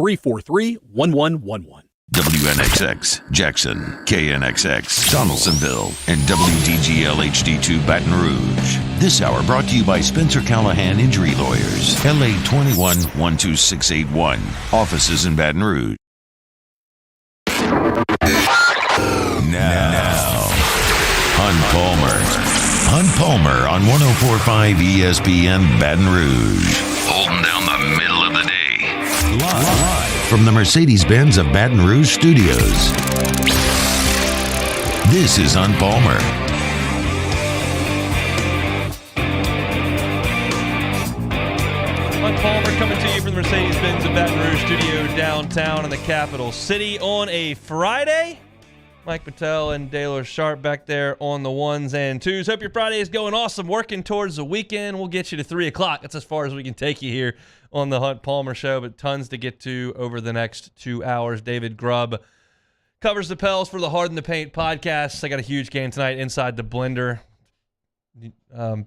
888-343-1111. WNXX, Jackson, KNXX, Donaldsonville, and WDGL HD2 Baton Rouge. This hour brought to you by Spencer Callahan Injury Lawyers, LA 21-12681, offices in Baton Rouge. Now, Hunt Palmer on 104.5 ESPN Baton Rouge. Holding down the middle of the day. Live from the Mercedes-Benz of Baton Rouge Studios. This is Hunt Palmer. Hunt Palmer coming to you from the Mercedes-Benz of Baton Rouge Studio downtown in the capital city on a Friday. Mike Patel and Daylor Sharp back there on the ones and twos. Hope your Friday is going awesome. Working towards the weekend. We'll get you to 3 o'clock. That's as far as we can take you here on the Hunt Palmer Show, but tons to get to over the next 2 hours. David Grubb covers the Pels for the Hard in the Paint podcast. I got a huge game tonight inside the blender.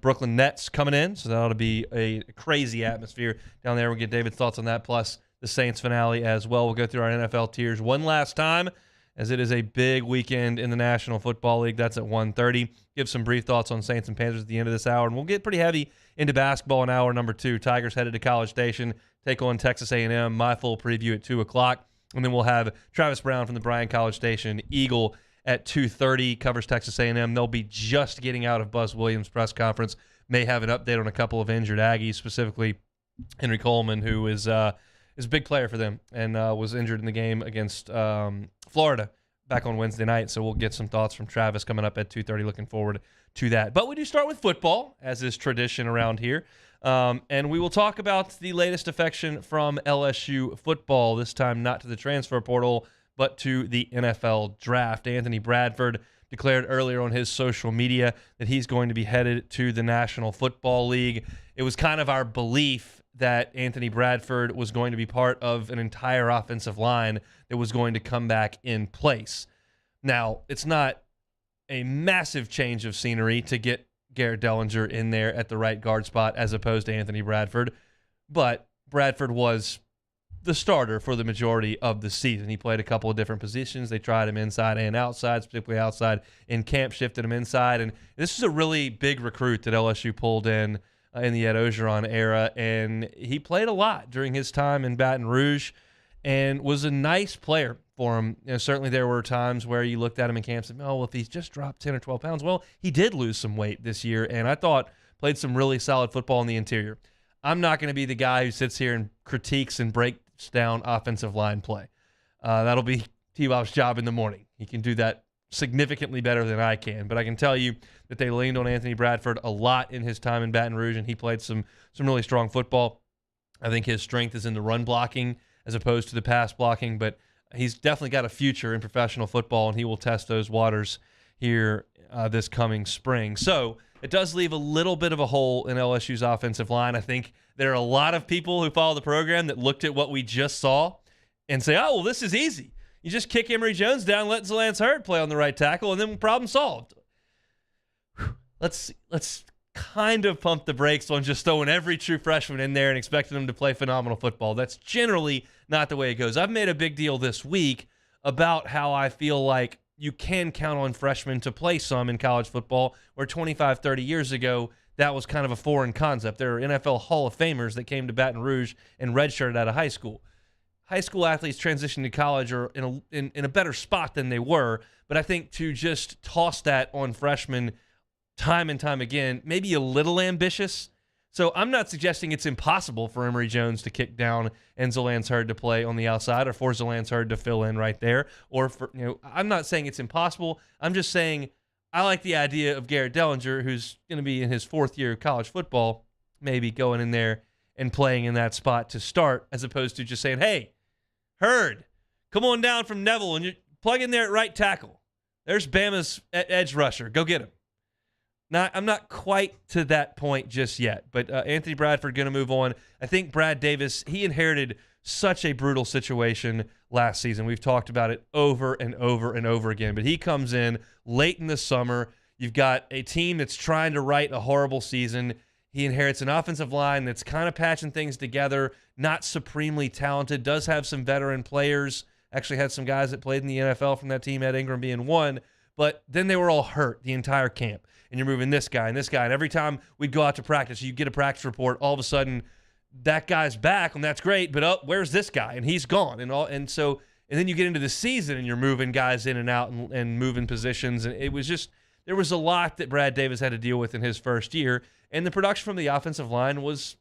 Brooklyn Nets coming in, so that ought to be a crazy atmosphere down there. We'll get David's thoughts on that, plus the Saints finale as well. We'll go through our NFL tiers one last time, as it is a big weekend in the National Football League. That's at 1:30. Give some brief thoughts on Saints and Panthers at the end of this hour, and we'll get pretty heavy into basketball in hour number 2. Tigers headed to College Station, take on Texas A&M. My full preview at 2 o'clock, and then we'll have Travis Brown from the Bryan College Station Eagle at 2:30, covers Texas A&M. They'll be just getting out of Buzz Williams' press conference. May have an update on a couple of injured Aggies, specifically Henry Coleman, who is a big player for them and was injured in the game against Florida back on Wednesday night. So we'll get some thoughts from Travis coming up at 2:30. Looking forward to that. But we do start with football, as is tradition around here. And we will talk about the latest defection from LSU football, this time not to the transfer portal, but to the NFL draft. Anthony Bradford declared earlier on his social media that he's going to be headed to the National Football League. It was kind of our belief that Anthony Bradford was going to be part of an entire offensive line that was going to come back in place. Now, it's not a massive change of scenery to get Garrett Dellinger in there at the right guard spot as opposed to Anthony Bradford, but Bradford was the starter for the majority of the season. He played a couple of different positions. They tried him inside and outside, specifically outside in camp, shifted him inside. And this is a really big recruit that LSU pulled in the Ed Ogeron era, and he played a lot during his time in Baton Rouge and was a nice player for him. You know, certainly there were times where you looked at him in camp and said, oh, well, if he's just dropped 10 or 12 pounds, well, he did lose some weight this year, and I thought played some really solid football in the interior. I'm not going to be the guy who sits here and critiques and breaks down offensive line play. That'll be T-Bob's job in the morning. He can do that significantly better than I can, but I can tell you that they leaned on Anthony Bradford a lot in his time in Baton Rouge, and he played some really strong football. I think his strength is in the run blocking as opposed to the pass blocking, but he's definitely got a future in professional football, and he will test those waters here this coming spring. So it does leave a little bit of a hole in LSU's offensive line. I think there are a lot of people who follow the program that looked at what we just saw and say, oh, well, this is easy. You just kick Emory Jones down, let Zalance Hurd play on the right tackle, and then problem solved. Let's kind of pump the brakes on just throwing every true freshman in there and expecting them to play phenomenal football. That's generally not the way it goes. I've made a big deal this week about how I feel like you can count on freshmen to play some in college football, where 25, 30 years ago, that was kind of a foreign concept. There are NFL Hall of Famers that came to Baton Rouge and redshirted out of high school. High school athletes transitioning to college are in a better spot than they were, but I think to just toss that on freshmen time and time again, maybe a little ambitious. So I'm not suggesting it's impossible for Emory Jones to kick down and Zalance Hurd to play on the outside, or for Zalance Hurd to fill in right there, or for, I'm not saying it's impossible. I'm just saying I like the idea of Garrett Dellinger, who's going to be in his 4th year of college football, maybe going in there and playing in that spot to start, as opposed to just saying, hey, Hurd, come on down from Neville and you plug in there at right tackle. There's Bama's edge rusher. Go get him. I'm not quite to that point just yet, but Anthony Bradford going to move on. I think Brad Davis, he inherited such a brutal situation last season. We've talked about it over and over and over again, but he comes in late in the summer. You've got a team that's trying to right a horrible season. He inherits an offensive line that's kind of patching things together, not supremely talented, does have some veteran players, actually had some guys that played in the NFL from that team, Ed Ingram being one, but then they were all hurt the entire camp. And you're moving this guy and this guy. And every time we'd go out to practice, you get a practice report, all of a sudden that guy's back, and that's great, but where's this guy? And he's gone. And then you get into the season and you're moving guys in and out and moving positions. And it was just, there was a lot that Brad Davis had to deal with in his first year. And the production from the offensive line was,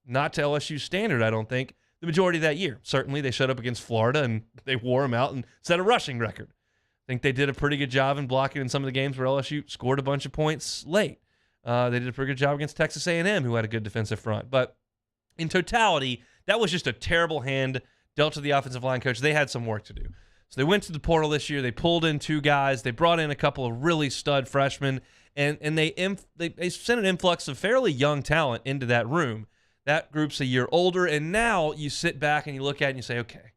not to LSU standard, I don't think, the majority of that year. Certainly, they showed up against Florida and they wore them out and set a rushing record. I think they did a pretty good job in blocking in some of the games where LSU scored a bunch of points late. They did a pretty good job against Texas A&M, who had a good defensive front. But in totality, that was just a terrible hand dealt to the offensive line coach. They had some work to do. So they went to the portal this year. They pulled in 2 guys. They brought in a couple of really stud freshmen, and they sent an influx of fairly young talent into that room. That group's a year older, and now you sit back and you look at it and you say, okay,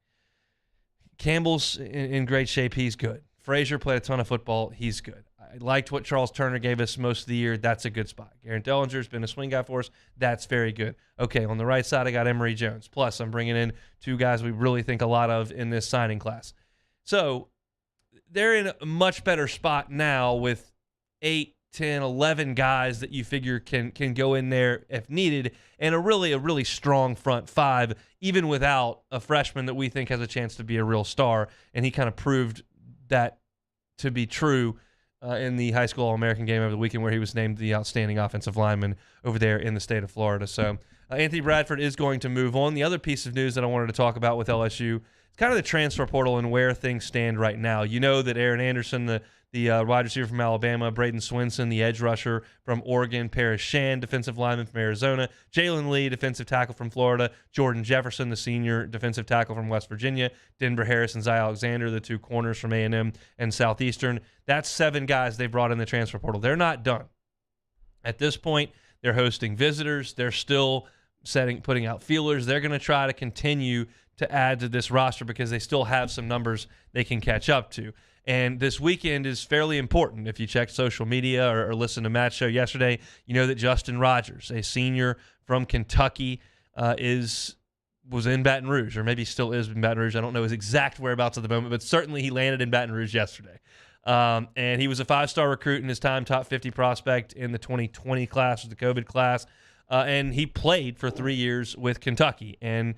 Campbell's in great shape. He's good. Frazier played a ton of football. He's good. I liked what Charles Turner gave us most of the year. That's a good spot. Garrett Dellinger's been a swing guy for us. That's very good. Okay, on the right side, I got Emory Jones. Plus, I'm bringing in 2 guys we really think a lot of in this signing class. So they're in a much better spot now with 8, 10, 11 guys that you figure can go in there if needed, and a really strong front 5, even without a freshman that we think has a chance to be a real star. And he kind of proved that to be true in the high school All-American game over the weekend, where he was named the outstanding offensive lineman over there in the state of Florida. So Anthony Bradford is going to move on. The other piece of news that I wanted to talk about with LSU is kind of the transfer portal and where things stand right now. You know that Aaron Anderson, the wide receiver from Alabama, Braden Swinson, the edge rusher from Oregon, Paris Shan, defensive lineman from Arizona, Jalen Lee, defensive tackle from Florida, Jordan Jefferson, the senior defensive tackle from West Virginia, Denver Harris and Zy Alexander, the 2 corners from A&M and Southeastern. That's 7 guys they brought in the transfer portal. They're not done. At this point, they're hosting visitors. They're still putting out feelers. They're going to try to continue to add to this roster because they still have some numbers they can catch up to. And this weekend is fairly important. If you check social media or listen to Matt's show yesterday, you know that Justin Rogers, a senior from Kentucky, was in Baton Rouge, or maybe still is in Baton Rouge. I don't know his exact whereabouts at the moment, but certainly he landed in Baton Rouge yesterday. And he was a 5-star recruit in his time, top 50 prospect in the 2020 class, the COVID class. And he played for 3 years with Kentucky. And,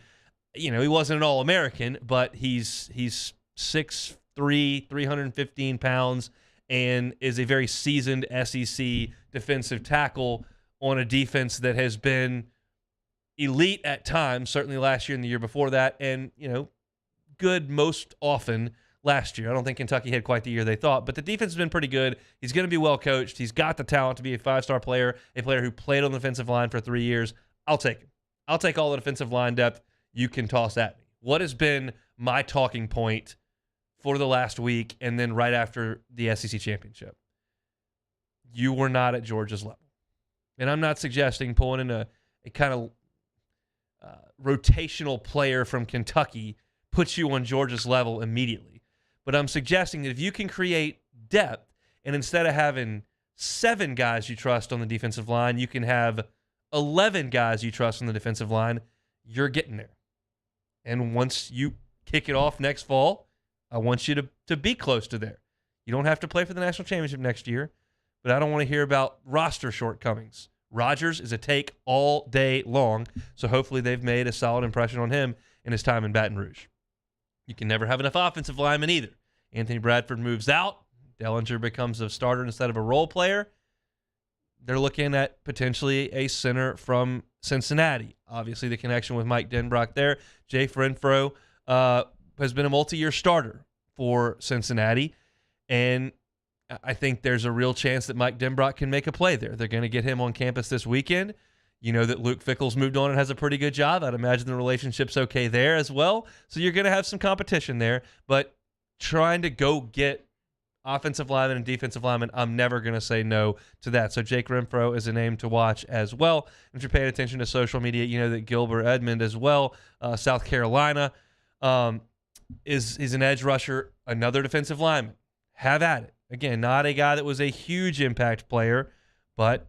he wasn't an All-American, but he's 6'3", 315 pounds, and is a very seasoned SEC defensive tackle on a defense that has been elite at times, certainly last year and the year before that, and, good most often last year. I don't think Kentucky had quite the year they thought, but the defense has been pretty good. He's going to be well coached. He's got the talent to be a 5-star player, a player who played on the defensive line for 3 years. I'll take him. I'll take all the defensive line depth you can toss at me. What has been my talking point for the last week and then right after the SEC championship? You were not at Georgia's level. And I'm not suggesting pulling in a kind of rotational player from Kentucky puts you on Georgia's level immediately. But I'm suggesting that if you can create depth, and instead of having 7 guys you trust on the defensive line, you can have 11 guys you trust on the defensive line, you're getting there. And once you kick it off next fall, I want you to be close to there. You don't have to play for the national championship next year, but I don't want to hear about roster shortcomings. Rodgers is a take all day long, so hopefully they've made a solid impression on him in his time in Baton Rouge. You can never have enough offensive linemen either. Anthony Bradford moves out. Dellinger becomes a starter instead of a role player. They're looking at potentially a center from Cincinnati. Obviously, the connection with Mike Denbrock there. Jay Renfro has been a multi-year starter for Cincinnati, and I think there's a real chance that Mike Denbrock can make a play there. They're going to get him on campus this weekend. You know that Luke Fickell's moved on and has a pretty good job. I'd imagine the relationship's okay there as well. So you're going to have some competition there, but trying to go get offensive lineman and defensive lineman, I'm never going to say no to that. So Jake Renfro is a name to watch as well. If you're paying attention to social media, you know that Gilbert Edmond as well, South Carolina, is an edge rusher, another defensive lineman. Have at it. Again, not a guy that was a huge impact player, but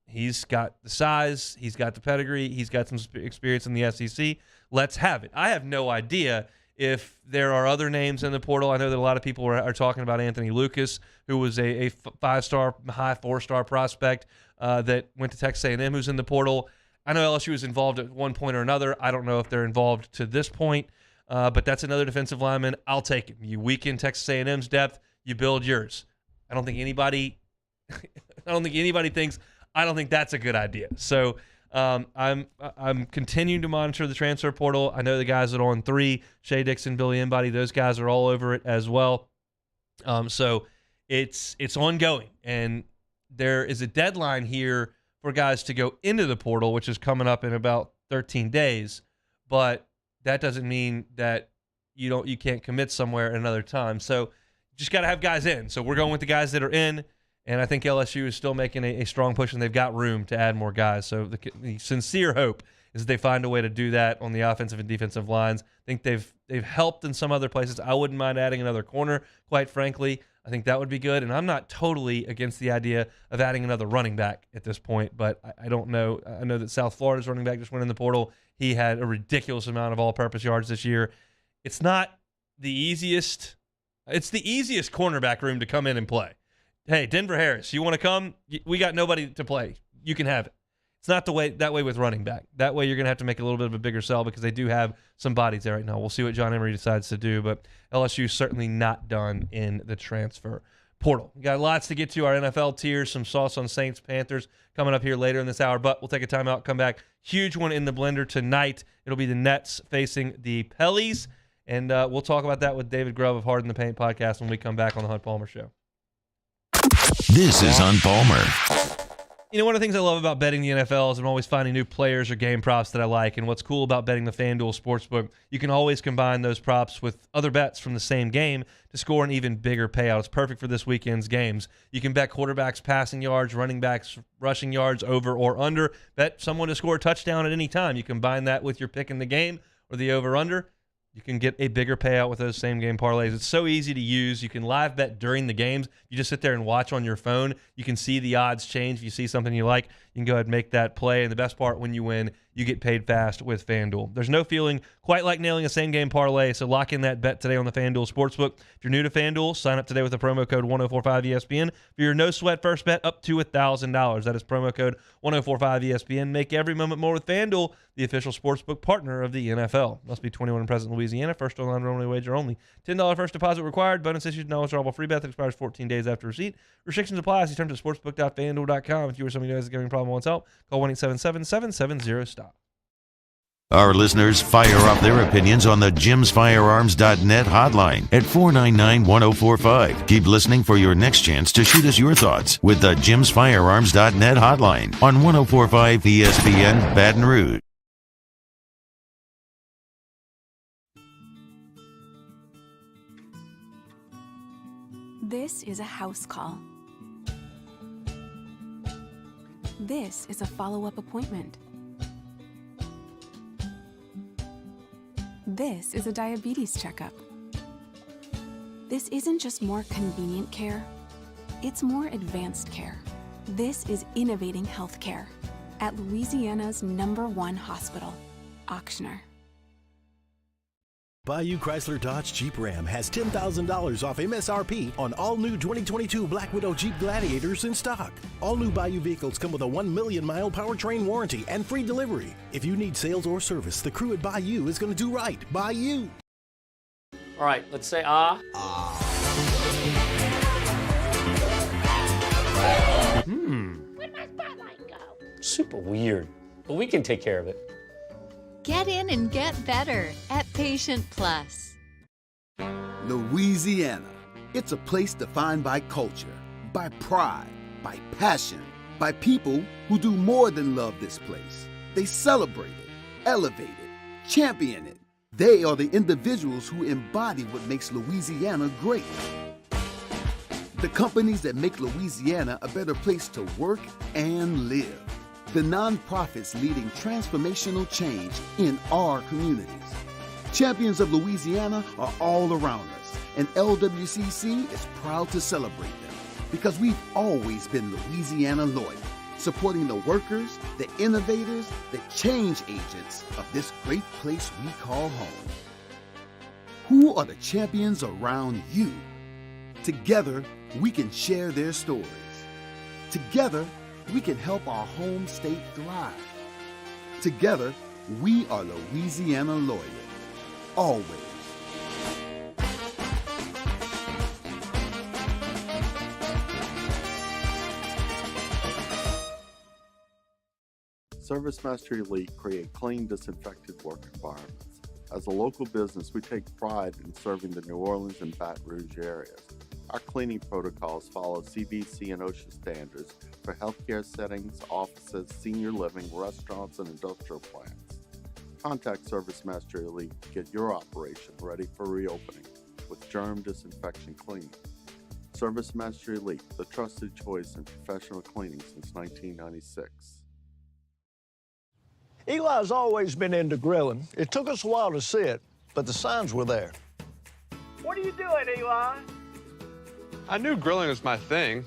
He's got the size. He's got the pedigree. He's got some experience in the SEC. Let's have it. I have no idea if there are other names in the portal. I know that a lot of people are talking about Anthony Lucas, who was a 5-star, high 4-star prospect that went to Texas A&M, who's in the portal. I know LSU was involved at one point or another. I don't know if they're involved to this point, but that's another defensive lineman. I'll take him. You weaken Texas A&M's depth, you build yours. I don't think anybody thinks. I don't think that's a good idea. So I'm continuing to monitor the transfer portal. I know the guys that are on 3, Shea Dixon, Billy Embody, those guys are all over it as well. So it's ongoing, and there is a deadline here for guys to go into the portal, which is coming up in about 13 days. But that doesn't mean that you can't commit somewhere at another time. So you just got to have guys in. So we're going with the guys that are in. And I think LSU is still making a strong push, and they've got room to add more guys. So the sincere hope is that they find a way to do that on the offensive and defensive lines. I think they've helped in some other places. I wouldn't mind adding another corner, quite frankly. I think that would be good. And I'm not totally against the idea of adding another running back at this point, but I don't know. I know that South Florida's running back just went in the portal. He had a ridiculous amount of all-purpose yards this year. It's not the easiest. It's the easiest cornerback room to come in and play. Hey, Denver Harris, you want to come? We got nobody to play. You can have it. It's not that way with running back. That way you're going to have to make a little bit of a bigger sell because they do have some bodies there right now. We'll see what John Emery decides to do, but LSU's certainly not done in the transfer portal. We got lots to get to. Our NFL tiers, some sauce on Saints, Panthers coming up here later in this hour, but we'll take a timeout, come back. Huge one in the blender tonight. It'll be the Nets facing the Pellies, and we'll talk about that with David Grubb of Hard in the Paint podcast when we come back on the Hunt Palmer Show. This is on Palmer. You know, one of the things I love about betting the NFL is I'm always finding new players or game props that I like. And what's cool about betting the FanDuel Sportsbook, you can always combine those props with other bets from the same game to score an even bigger payout. It's perfect for this weekend's games. You can bet quarterbacks passing yards, running backs rushing yards, over or under. Bet someone to score a touchdown at any time. You combine that with your pick in the game or the over-under. You can get a bigger payout with those same game parlays. It's so easy to use. You can live bet during the games. You just sit there and watch on your phone. You can see the odds change. If you see something you like, you can go ahead and make that play. And the best part, when you win, you get paid fast with FanDuel. There's no feeling quite like nailing a same game parlay, so lock in that bet today on the FanDuel Sportsbook. If you're new to FanDuel, sign up today with the promo code 1045ESPN for your no sweat first bet up to $1,000. That is promo code 1045ESPN. Make every moment more with FanDuel, the official sportsbook partner of the NFL. Must be 21 and present in Louisiana. First online only wager only. $10 first deposit required. Bonus issued, knowledgeable free bet that expires 14 days after receipt. Restrictions apply. See terms at sportsbook.fanduel.com. If you or somebody who has a gambling problem wants help, call 1-877-770-STOP. Our listeners fire up their opinions on the jimsfirearms.net hotline at 499-1045. Keep listening for your next chance to shoot us your thoughts with the jimsfirearms.net hotline on 1045 ESPN Baton Rouge. This is a house call. This is a follow-up appointment. This is a diabetes checkup. This isn't just more convenient care, it's more advanced care. This is innovating healthcare at Louisiana's #1 hospital, Auctioner. Bayou Chrysler Dodge Jeep Ram has $10,000 off MSRP on all new 2022 Black Widow Jeep Gladiators in stock. All new Bayou vehicles come with a 1 million mile powertrain warranty and free delivery. If you need sales or service, the crew at Bayou is going to do right by you. All right, let's say ah. Where'd my spotlight go? Super weird, but we can take care of it. Get in and get better at Patient Plus. Louisiana. It's a place defined by culture, by pride, by passion, by people who do more than love this place. They celebrate it, elevate it, champion it. They are the individuals who embody what makes Louisiana great. The companies that make Louisiana a better place to work and live. The nonprofits leading transformational change in our communities. Champions of Louisiana are all around us, and LWCC is proud to celebrate them because we've always been Louisiana loyal. supporting the workers, the innovators, the change agents of this great place we call home. Who are the champions around you? Together, we can share their stories. Together, we can help our home state thrive. Together, we are Louisiana Loyal. Always. ServiceMaster Elite create clean, disinfected work environments. As a local business, we take pride in serving the New Orleans and Baton Rouge areas. Our cleaning protocols follow CDC and OSHA standards for healthcare settings, offices, senior living, restaurants, and industrial plants. Contact ServiceMaster Elite to get your operation ready for reopening with germ disinfection cleaning. ServiceMaster Elite, the trusted choice in professional cleaning since 1996. Eli's always been into grilling. It took us a while to see it, but the signs were there. What are you doing, Eli? I knew grilling was my thing.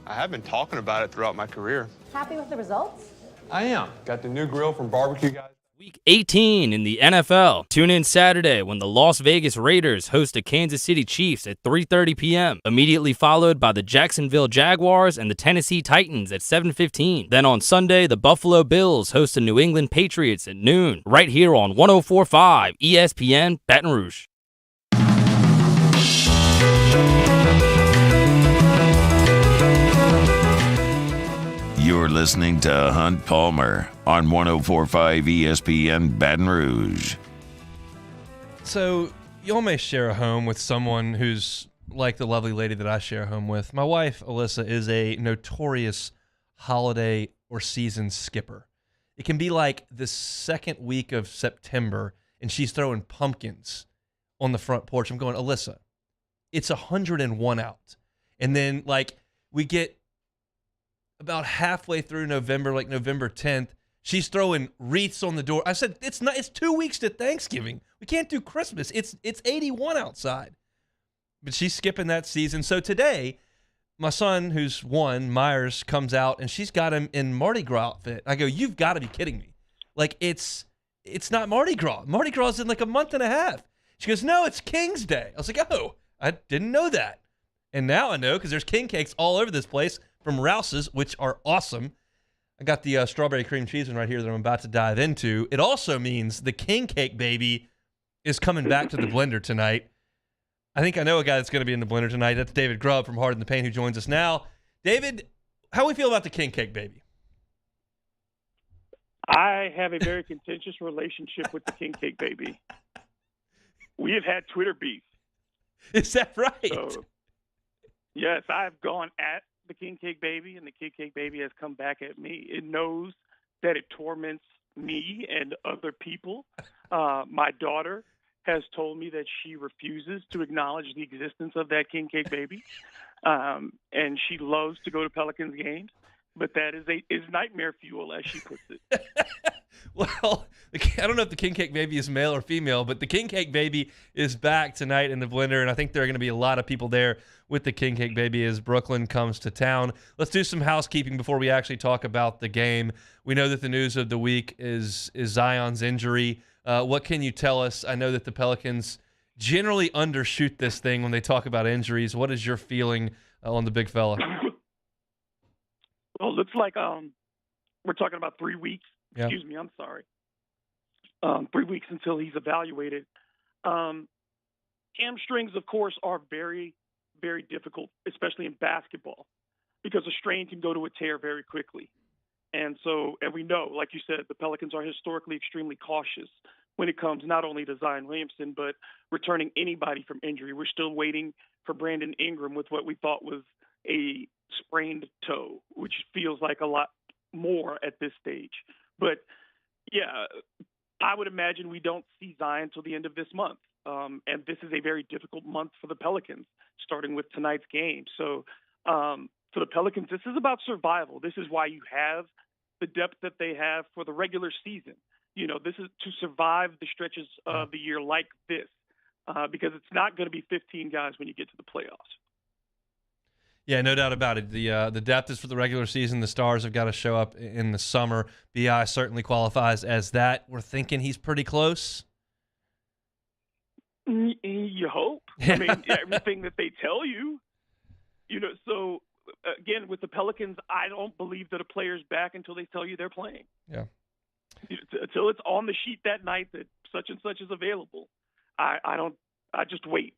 I have been talking about it throughout my career. Happy with the results? I am. Got the new grill from Barbecue Guys. Week 18 in the NFL. Tune in Saturday when the Las Vegas Raiders host the Kansas City Chiefs at 3:30 p.m., immediately followed by the Jacksonville Jaguars and the Tennessee Titans at 7:15. Then on Sunday, the Buffalo Bills host the New England Patriots at noon, right here on 104.5 ESPN Baton Rouge. You're listening to Hunt Palmer on 104.5 ESPN Baton Rouge. So, y'all may share a home with someone who's like the lovely lady that I share a home with. My wife, Alyssa, is a notorious holiday or season skipper. It can be like the second week of September, and she's throwing pumpkins on the front porch. I'm going, Alyssa, it's 101 out. And then, like, we get about halfway through November, like November 10th, she's throwing wreaths on the door. I said, it's 2 weeks to Thanksgiving. We can't do Christmas. It's 81 outside. But she's skipping that season. So today, my son, who's 1, Myers, comes out, and she's got him in Mardi Gras outfit. I go, you've got to be kidding me. Like, it's not Mardi Gras. Mardi Gras is in like a month and a half. She goes, no, it's King's Day. I was like, oh, I didn't know that. And now I know because there's king cakes all over this place from Rouse's, which are awesome. I got the strawberry cream cheese one right here that I'm about to dive into. It also means the king cake baby is coming back to the blender tonight. I think I know a guy that's going to be in the blender tonight. That's David Grubb from Hard in the Paint who joins us now. David, how do we feel about the king cake baby? I have a very contentious relationship with the king cake baby. We have had Twitter beef. Is that right? So, yes, I've gone at the king cake baby, and the king cake baby has come back at me. It knows that it torments me and other people. My daughter has told me that she refuses to acknowledge the existence of that king cake baby, and she loves to go to Pelicans games, but that is nightmare fuel, as she puts it. Well, I don't know if the king cake baby is male or female, but the king cake baby is back tonight in the blender, and I think there are going to be a lot of people there with the king cake baby as Brooklyn comes to town. Let's do some housekeeping before we actually talk about the game. We know that the news of the week is Zion's injury. What can you tell us? I know that the Pelicans generally undershoot this thing when they talk about injuries. What is your feeling on the big fella? Well, it looks like we're talking about 3 weeks. Yeah. Excuse me, I'm sorry. 3 weeks until he's evaluated. Hamstrings, of course, are very, very difficult, especially in basketball, because a strain can go to a tear very quickly. And we know, like you said, the Pelicans are historically extremely cautious when it comes not only to Zion Williamson, but returning anybody from injury. We're still waiting for Brandon Ingram with what we thought was a sprained toe, which feels like a lot more at this stage. But, yeah, I would imagine we don't see Zion until the end of this month. And this is a very difficult month for the Pelicans, starting with tonight's game. So for the Pelicans, this is about survival. This is why you have the depth that they have for the regular season. You know, this is to survive the stretches of the year like this, because it's not going to be 15 guys when you get to the playoffs. Yeah, no doubt about it. The depth is for the regular season. The stars have got to show up in the summer. BI certainly qualifies as that. We're thinking he's pretty close. You hope. I mean, everything that they tell you, so again, with the Pelicans, I don't believe that a player's back until they tell you they're playing. Yeah. Until it's on the sheet that night that such and such is available, I just wait.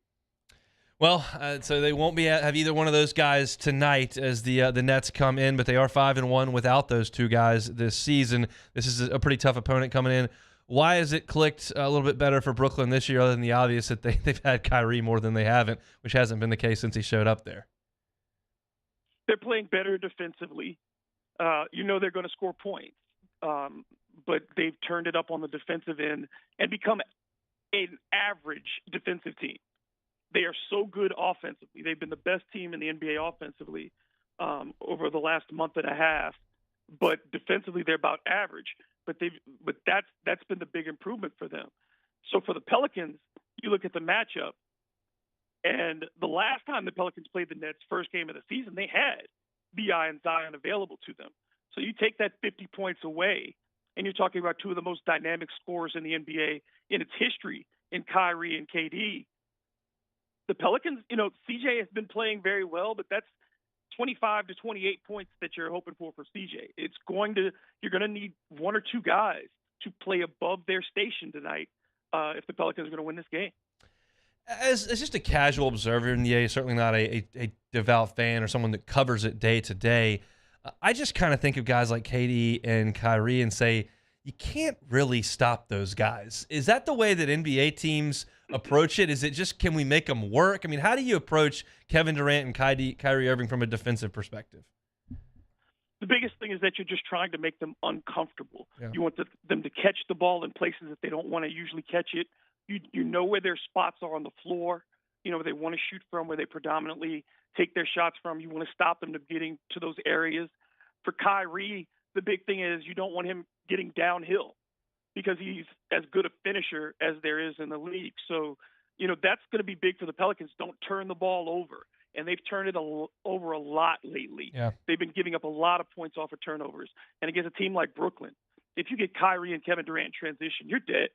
Well, so they won't have either one of those guys tonight as the Nets come in, but they are 5-1 without those two guys this season. This is a pretty tough opponent coming in. Why has it clicked a little bit better for Brooklyn this year, other than the obvious that they've had Kyrie more than they haven't, which hasn't been the case since he showed up there? They're playing better defensively. They're going to score points, but they've turned it up on the defensive end and become an average defensive team. They are so good offensively. They've been the best team in the NBA offensively over the last month and a half, but defensively they're about average. But that's been the big improvement for them. So for the Pelicans, you look at the matchup, and the last time the Pelicans played the Nets, first game of the season, they had BI and Zion available to them. So you take that 50 points away, and you're talking about two of the most dynamic scorers in the NBA in its history in Kyrie and KD. The Pelicans, CJ has been playing very well, but that's 25 to 28 points that you're hoping for CJ. You're going to need one or two guys to play above their station tonight if the Pelicans are going to win this game. As just a casual observer in the NBA, certainly not a devout fan or someone that covers it day to day, I just kind of think of guys like KD and Kyrie and say, you can't really stop those guys. Is that the way that NBA teams approach it? Is it just, can we make them work? I mean, how do you approach Kevin Durant and Kyrie Irving from a defensive perspective? The biggest thing is that you're just trying to make them uncomfortable. Yeah. You want them to catch the ball in places that they don't want to usually catch it. You know where their spots are on the floor, where they want to shoot from, where they predominantly take their shots from. You want to stop them from getting to those areas. For Kyrie, the big thing is you don't want him getting downhill because he's as good a finisher as there is in the league. So, that's going to be big for the Pelicans. Don't turn the ball over. And they've turned it over a lot lately. Yeah. They've been giving up a lot of points off of turnovers. And against a team like Brooklyn, if you get Kyrie and Kevin Durant in transition, you're dead.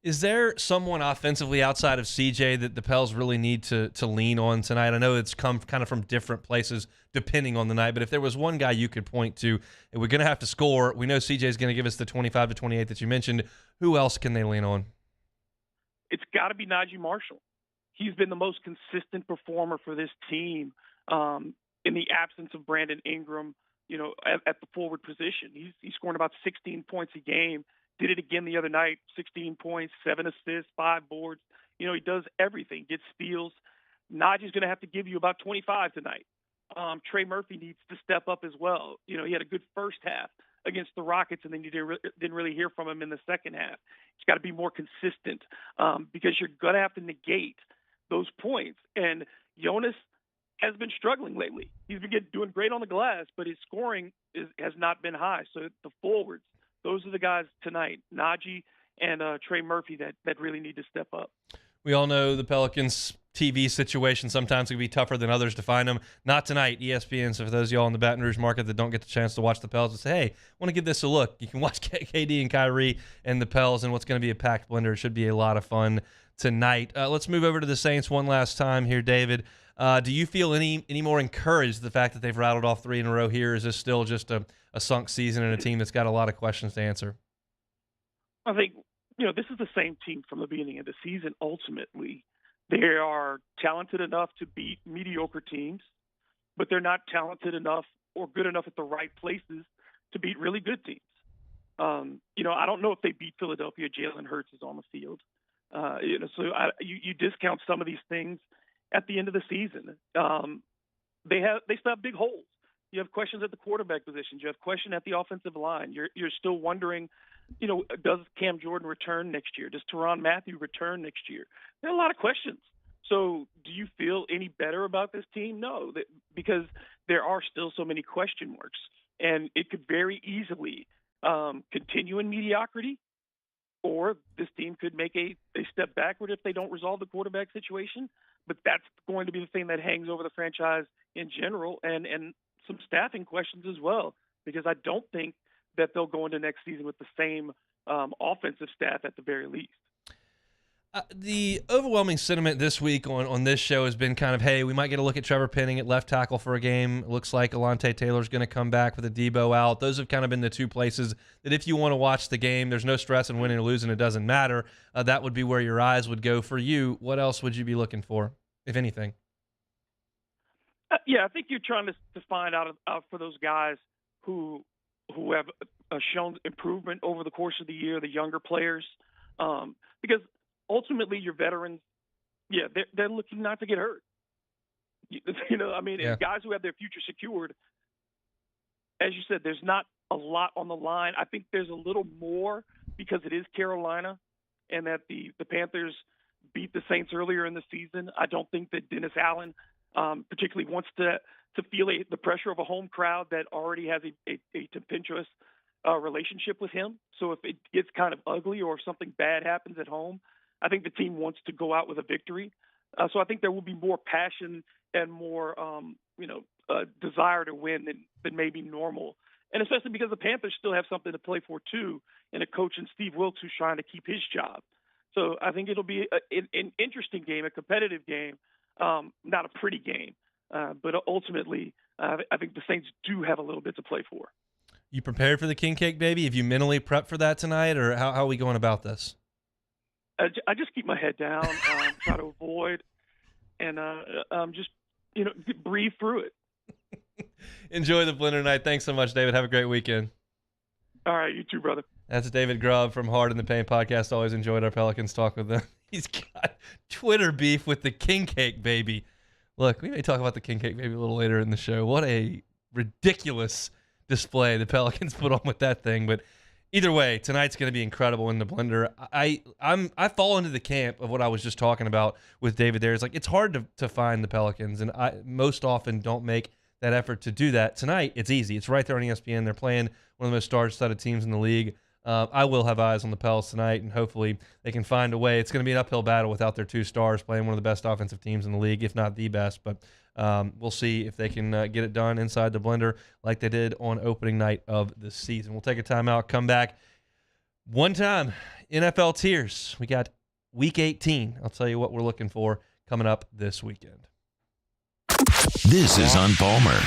Is there someone offensively outside of CJ that the Pels really need to lean on tonight? I know it's come kind of from different places depending on the night, but if there was one guy you could point to, and we're going to have to score, we know CJ is going to give us the 25 to 28 that you mentioned. Who else can they lean on? It's got to be Najee Marshall. He's been the most consistent performer for this team in the absence of Brandon Ingram, at the forward position. He's scoring about 16 points a game. Did it again the other night, 16 points, 7 assists, 5 boards. He does everything, gets steals. Najee's going to have to give you about 25 tonight. Trey Murphy needs to step up as well. He had a good first half against the Rockets, and then you didn't really hear from him in the second half. He's got to be more consistent because you're going to have to negate those points. And Jonas has been struggling lately. He's been doing great on the glass, but his scoring has not been high. So the forwards, those are the guys tonight, Najee and Trey Murphy, that really need to step up. We all know the Pelicans' TV situation sometimes can be tougher than others to find them. Not tonight, ESPN. So for those of y'all in the Baton Rouge market that don't get the chance to watch the Pels, say, hey, I want to give this a look. You can watch KD and Kyrie and the Pels and what's going to be a packed blender. It should be a lot of fun tonight. Let's move over to the Saints one last time here, David. Do you feel any more encouraged the fact that they've rattled off 3 in a row here? Is this still just a sunk season and a team that's got a lot of questions to answer? I think, this is the same team from the beginning of the season. Ultimately, they are talented enough to beat mediocre teams, but they're not talented enough or good enough at the right places to beat really good teams. I don't know if they beat Philadelphia. Jalen Hurts is on the field. So you discount some of these things at the end of the season. They still have big holes. You have questions at the quarterback position. You have questions at the offensive line. You're still wondering, does Cam Jordan return next year? Does Tyrann Mathieu return next year? There are a lot of questions. So do you feel any better about this team? No, because there are still so many question marks. And it could very easily continue in mediocrity, or this team could make a step backward if they don't resolve the quarterback situation. But that's going to be the thing that hangs over the franchise in general, and some staffing questions as well, because I don't think that they'll go into next season with the same offensive staff at the very least. The overwhelming sentiment this week on this show has been kind of, hey, we might get a look at Trevor Penning at left tackle for a game. It looks like Alontae Taylor's going to come back with a Debo out. Those have kind of been the two places that if you want to watch the game, there's no stress in winning or losing, it doesn't matter. That would be where your eyes would go. For you, what else would you be looking for, if anything? Yeah, I think you're trying to find out for those guys who have shown improvement over the course of the year, the younger players, because ultimately your veterans, they're looking not to get hurt. And guys who have their future secured, as you said, there's not a lot on the line. I think there's a little more because it is Carolina and that the Panthers beat the Saints earlier in the season. I don't think that Dennis Allen particularly wants to feel the pressure of a home crowd that already has a tempestuous relationship with him. So if it gets kind of ugly or if something bad happens at home, I think the team wants to go out with a victory. So I think there will be more passion and more, desire to win than maybe normal. And especially because the Panthers still have something to play for too, and a coach in Steve Wilkes who's trying to keep his job. So I think it'll be an interesting game, a competitive game, not a pretty game. But ultimately, I think the Saints do have a little bit to play for. You prepared for the king cake, baby? Have you mentally prepped for that tonight, or how are we going about this? I just keep my head down, try to avoid, and just breathe through it. Enjoy the blender night. Thanks so much, David. Have a great weekend. All right, you too, brother. That's David Grubb from Hard in the Paint podcast. Always enjoyed our Pelicans talk with them. He's got Twitter beef with the king cake baby. Look, we may talk about the king cake baby a little later in the show. What a ridiculous display the Pelicans put on with that thing. But either way, tonight's going to be incredible in the blender. I fall into the camp of what I was just talking about with David there. It's like it's hard to find the Pelicans, and I most often don't make that effort to do that. Tonight, it's easy. It's right there on ESPN. They're playing one of the most star-studded teams in the league. I will have eyes on the Pels tonight, and hopefully they can find a way. It's going to be an uphill battle without their two stars playing one of the best offensive teams in the league, if not the best. But we'll see if they can get it done inside the blender like they did on opening night of the season. We'll take a timeout, come back. One time, NFL tiers. We got Week 18. I'll tell you what we're looking for coming up this weekend. This is on Palmer.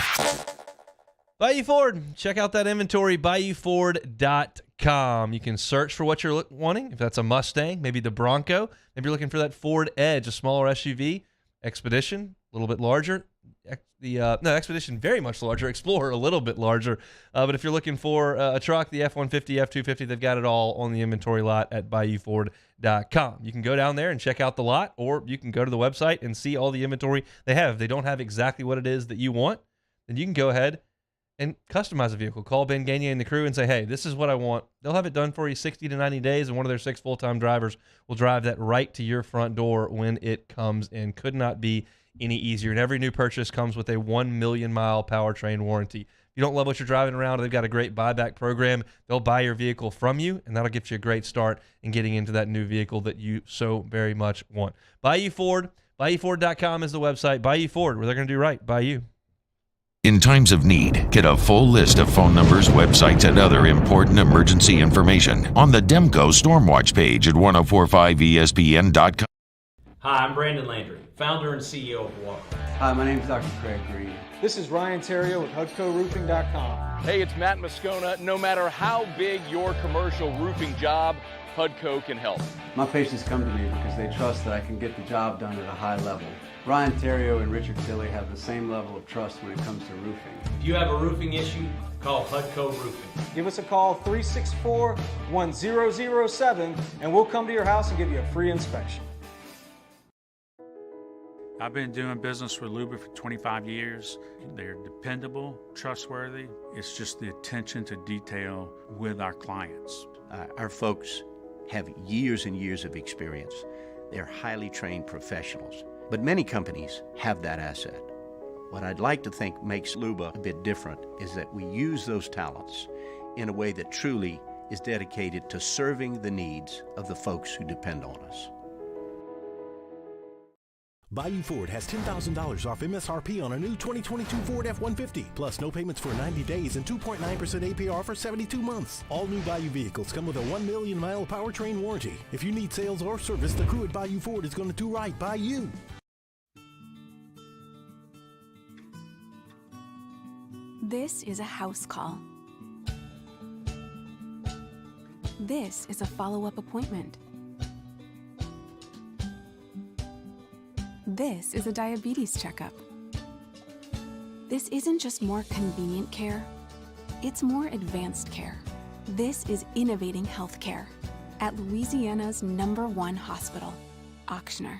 Bayou Ford. Check out that inventory, BayouFord.com. You can search for what you're wanting. If that's a Mustang, maybe the Bronco. Maybe you're looking for that Ford Edge, a smaller SUV. Expedition, a little bit larger. Expedition, very much larger. Explorer, a little bit larger. But if you're looking for a truck, the F-150, F-250, they've got it all on the inventory lot at BayouFord.com. You can go down there and check out the lot, or you can go to the website and see all the inventory they have. If they don't have exactly what it is that you want, then you can go ahead and customize a vehicle. Call Ben Gagne and the crew and say, hey, this is what I want. They'll have it done for you 60 to 90 days, and one of their 6 full-time drivers will drive that right to your front door when it comes in. Could not be any easier. And every new purchase comes with a 1 million-mile powertrain warranty. If you don't love what you're driving around, they've got a great buyback program. They'll buy your vehicle from you, and that'll get you a great start in getting into that new vehicle that you so very much want. Bayou Ford. BayouFord.com is the website. Bayou Ford, where they're going to do right by you. In times of need, get a full list of phone numbers, websites, and other important emergency information on the Demco Stormwatch page at 1045ESPN.com. Hi, I'm Brandon Landry, founder and CEO of Walker. Hi, my name is Dr. Craig Green. This is Ryan Terrio with HUDCORoofing.com. Hey, it's Matt Moscona. No matter how big your commercial roofing job, HUDCO can help. My patients come to me because they trust that I can get the job done at a high level. Ryan Terrio and Richard Tilley have the same level of trust when it comes to roofing. If you have a roofing issue, call HUDCO Roofing. Give us a call, 364-1007, and we'll come to your house and give you a free inspection. I've been doing business with Luba for 25 years. They're dependable, trustworthy. It's just the attention to detail with our clients. Our folks have years and years of experience. They're highly trained professionals. But many companies have that asset. What I'd like to think makes Luba a bit different is that we use those talents in a way that truly is dedicated to serving the needs of the folks who depend on us. Bayou Ford has $10,000 off MSRP on a new 2022 Ford F-150, plus no payments for 90 days and 2.9% APR for 72 months. All new Bayou vehicles come with a 1 million mile powertrain warranty. If you need sales or service, the crew at Bayou Ford is going to do right by you. This is a house call. This is a follow-up appointment. This is a diabetes checkup. This isn't just more convenient care, it's more advanced care. This is innovating healthcare at Louisiana's #1 hospital, Ochsner.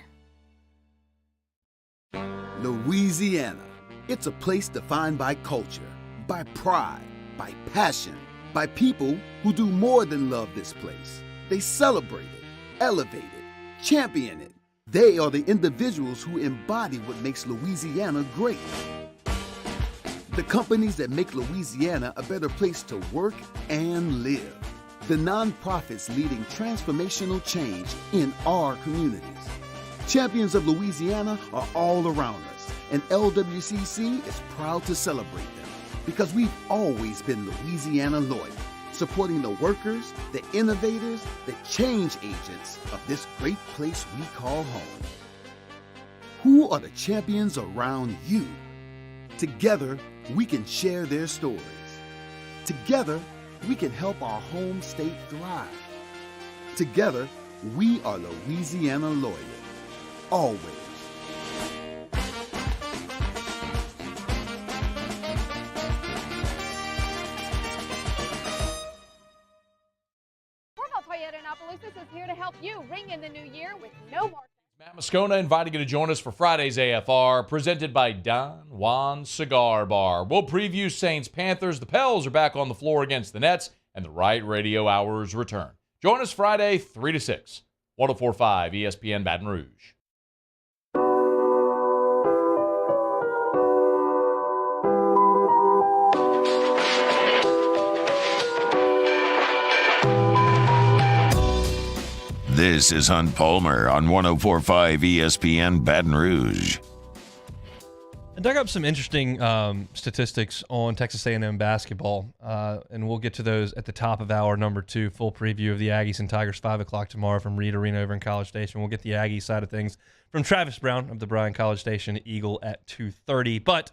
Louisiana. It's a place defined by culture, by pride, by passion, by people who do more than love this place. They celebrate it, elevate it, champion it. They are the individuals who embody what makes Louisiana great. The companies that make Louisiana a better place to work and live. The nonprofits leading transformational change in our communities. Champions of Louisiana are all around us, and LWCC is proud to celebrate them because we've always been Louisiana loyal, supporting the workers, the innovators, the change agents of this great place we call home. Who are the champions around you? Together, we can share their stories. Together, we can help our home state thrive. Together, we are Louisiana loyal. Always. This is here to help you ring in the new year with no more. Matt Moscona inviting you to join us for Friday's AFR, presented by Don Juan Cigar Bar. We'll preview Saints-Panthers. The Pels are back on the floor against the Nets, and the Right Radio Hours return. Join us Friday, 3 to 6, 104.5 ESPN Baton Rouge. This is Hunt Palmer on 104.5 ESPN Baton Rouge. I dug up some interesting statistics on Texas A&M basketball, and we'll get to those at the top of hour number 2. Full preview of the Aggies and Tigers, 5 o'clock tomorrow from Reed Arena over in College Station. We'll get the Aggie side of things from Travis Brown of the Bryan College Station Eagle at 2:30. But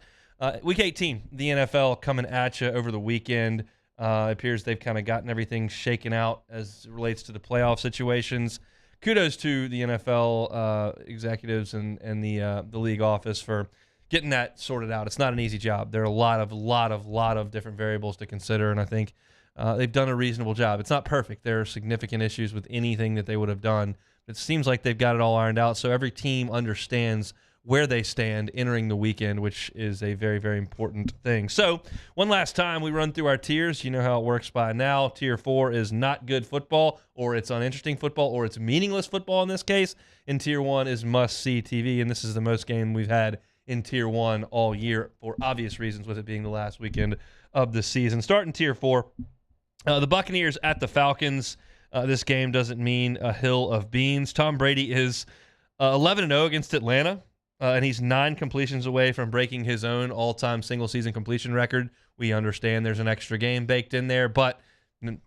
Week 18, the NFL coming at you over the weekend. It appears they've kind of gotten everything shaken out as it relates to the playoff situations. Kudos to the NFL executives and the league office for getting that sorted out. It's not an easy job. There are a lot of different variables to consider, and I think they've done a reasonable job. It's not perfect. There are significant issues with anything that they would have done. It seems like they've got it all ironed out, so every team understands where they stand entering the weekend, which is a very, very important thing. So one last time, we run through our tiers. You know how it works by now. Tier 4 is not good football, or it's uninteresting football, or it's meaningless football in this case. And Tier 1 is must-see TV, and this is the most game we've had in Tier 1 all year for obvious reasons, with it being the last weekend of the season. Starting Tier 4, the Buccaneers at the Falcons. This game doesn't mean a hill of beans. Tom Brady is 11-0 against Atlanta. And he's 9 completions away from breaking his own all-time single-season completion record. We understand there's an extra game baked in there, but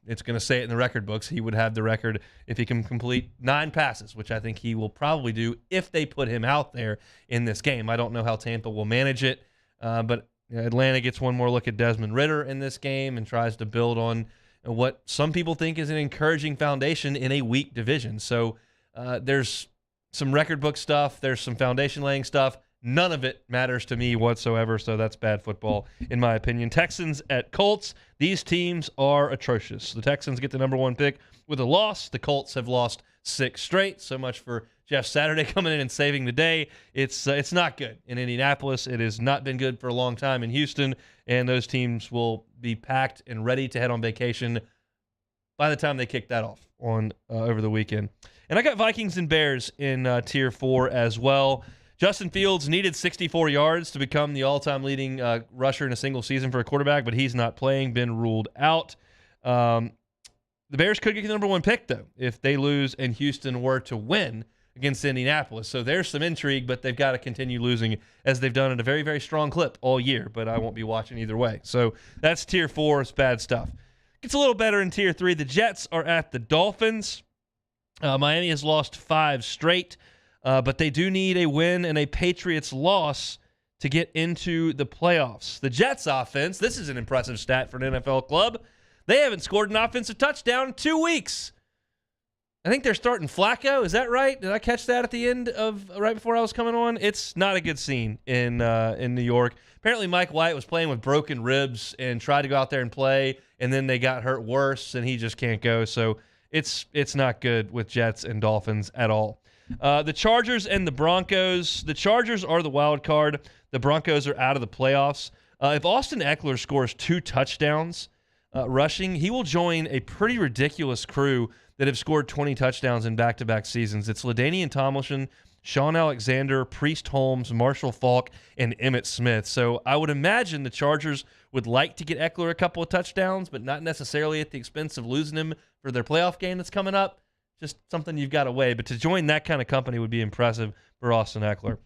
it's going to say it in the record books. He would have the record if he can complete 9 passes, which I think he will probably do if they put him out there in this game. I don't know how Tampa will manage it, but Atlanta gets one more look at Desmond Ridder in this game and tries to build on what some people think is an encouraging foundation in a weak division. So there's some record book stuff. There's some foundation laying stuff. None of it matters to me whatsoever, so that's bad football in my opinion. Texans at Colts. These teams are atrocious. The Texans get the number 1 pick with a loss. The Colts have lost 6 straight. So much for Jeff Saturday coming in and saving the day. It's not good in Indianapolis. It has not been good for a long time in Houston, and those teams will be packed and ready to head on vacation by the time they kick that off on over the weekend. And I got Vikings and Bears in Tier 4 as well. Justin Fields needed 64 yards to become the all-time leading rusher in a single season for a quarterback, but he's not playing, been ruled out. The Bears could get the number 1 pick, though, if they lose and Houston were to win against Indianapolis. So there's some intrigue, but they've got to continue losing as they've done at a very, very strong clip all year. But I won't be watching either way. So that's Tier 4. It's bad stuff. Gets a little better in Tier 3. The Jets are at the Dolphins. Miami has lost 5 straight, but they do need a win and a Patriots loss to get into the playoffs. The Jets offense, this is an impressive stat for an NFL club. They haven't scored an offensive touchdown in 2 weeks. I think they're starting Flacco. Is that right? Did I catch that at the end of right before I was coming on? It's not a good scene in New York. Apparently Mike White was playing with broken ribs and tried to go out there and play, and then they got hurt worse, and he just can't go. So it's not good with Jets and Dolphins at all. The Chargers and the Broncos. The Chargers are the wild card. The Broncos are out of the playoffs. If Austin Eckler scores 2 touchdowns rushing, he will join a pretty ridiculous crew that have scored 20 touchdowns in back-to-back seasons. It's LaDainian Tomlinson, Sean Alexander, Priest Holmes, Marshall Faulk, and Emmitt Smith. So I would imagine the Chargers would like to get Eckler a couple of touchdowns, but not necessarily at the expense of losing him for their playoff game that's coming up. Just something you've got to weigh. But to join that kind of company would be impressive for Austin Eckler.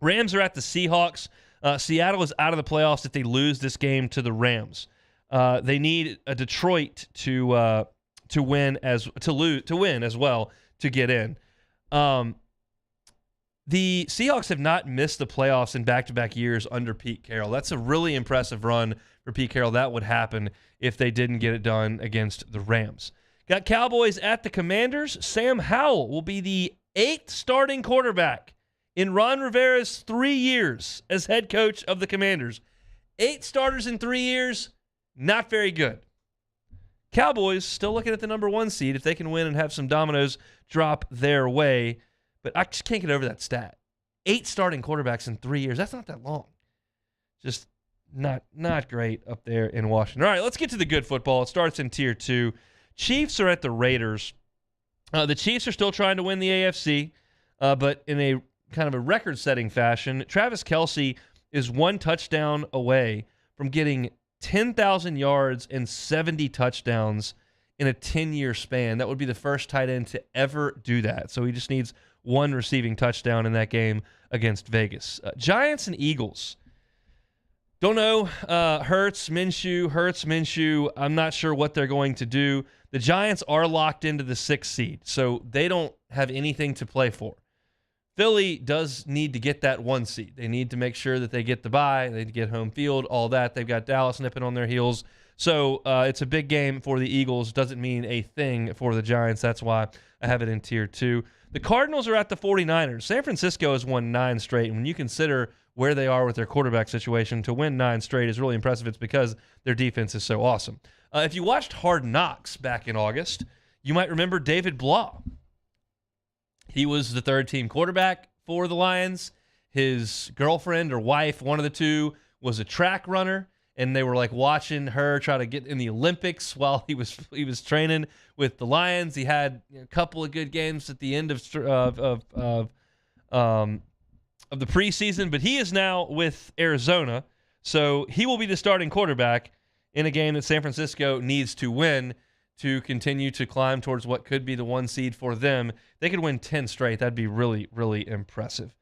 Rams are at the Seahawks. Seattle is out of the playoffs if they lose this game to the Rams. They need a Detroit to win as well to get in. The Seahawks have not missed the playoffs in back-to-back years under Pete Carroll. That's a really impressive run for Pete Carroll. That would happen if they didn't get it done against the Rams. Got Cowboys at the Commanders. Sam Howell will be the 8th starting quarterback in Ron Rivera's 3 years as head coach of the Commanders. 8 starters in 3 years, not very good. Cowboys still looking at the number 1 seed if they can win and have some dominoes drop their way. But I just can't get over that stat. 8 starting quarterbacks in 3 years. That's not that long. Just not great up there in Washington. All right, let's get to the good football. It starts in Tier 2. Chiefs are at the Raiders. The Chiefs are still trying to win the AFC, but in a kind of a record-setting fashion. Travis Kelce is 1 touchdown away from getting 10,000 yards and 70 touchdowns in a 10-year span. That would be the first tight end to ever do that. So he just needs 1 receiving touchdown in that game against Vegas. Giants and Eagles. Don't know. Hurts, Minshew. I'm not sure what they're going to do. The Giants are locked into the 6th seed, so they don't have anything to play for. Philly does need to get that 1 seed. They need to make sure that they get the bye. They need to get home field, all that. They've got Dallas nipping on their heels. So it's a big game for the Eagles. Doesn't mean a thing for the Giants. That's why I have it in Tier 2. The Cardinals are at the 49ers. San Francisco has won 9 straight. And when you consider where they are with their quarterback situation, to win 9 straight is really impressive. It's because their defense is so awesome. If you watched Hard Knocks back in August, you might remember David Blah. He was the 3rd-team quarterback for the Lions. His girlfriend or wife, one of the two, was a track runner, and they were like watching her try to get in the Olympics while he was training with the Lions. He had a couple of good games at the end of the preseason, but he is now with Arizona, so he will be the starting quarterback in a game that San Francisco needs to win to continue to climb towards what could be the 1 seed for them. They could win 10 straight. That'd be really, really impressive.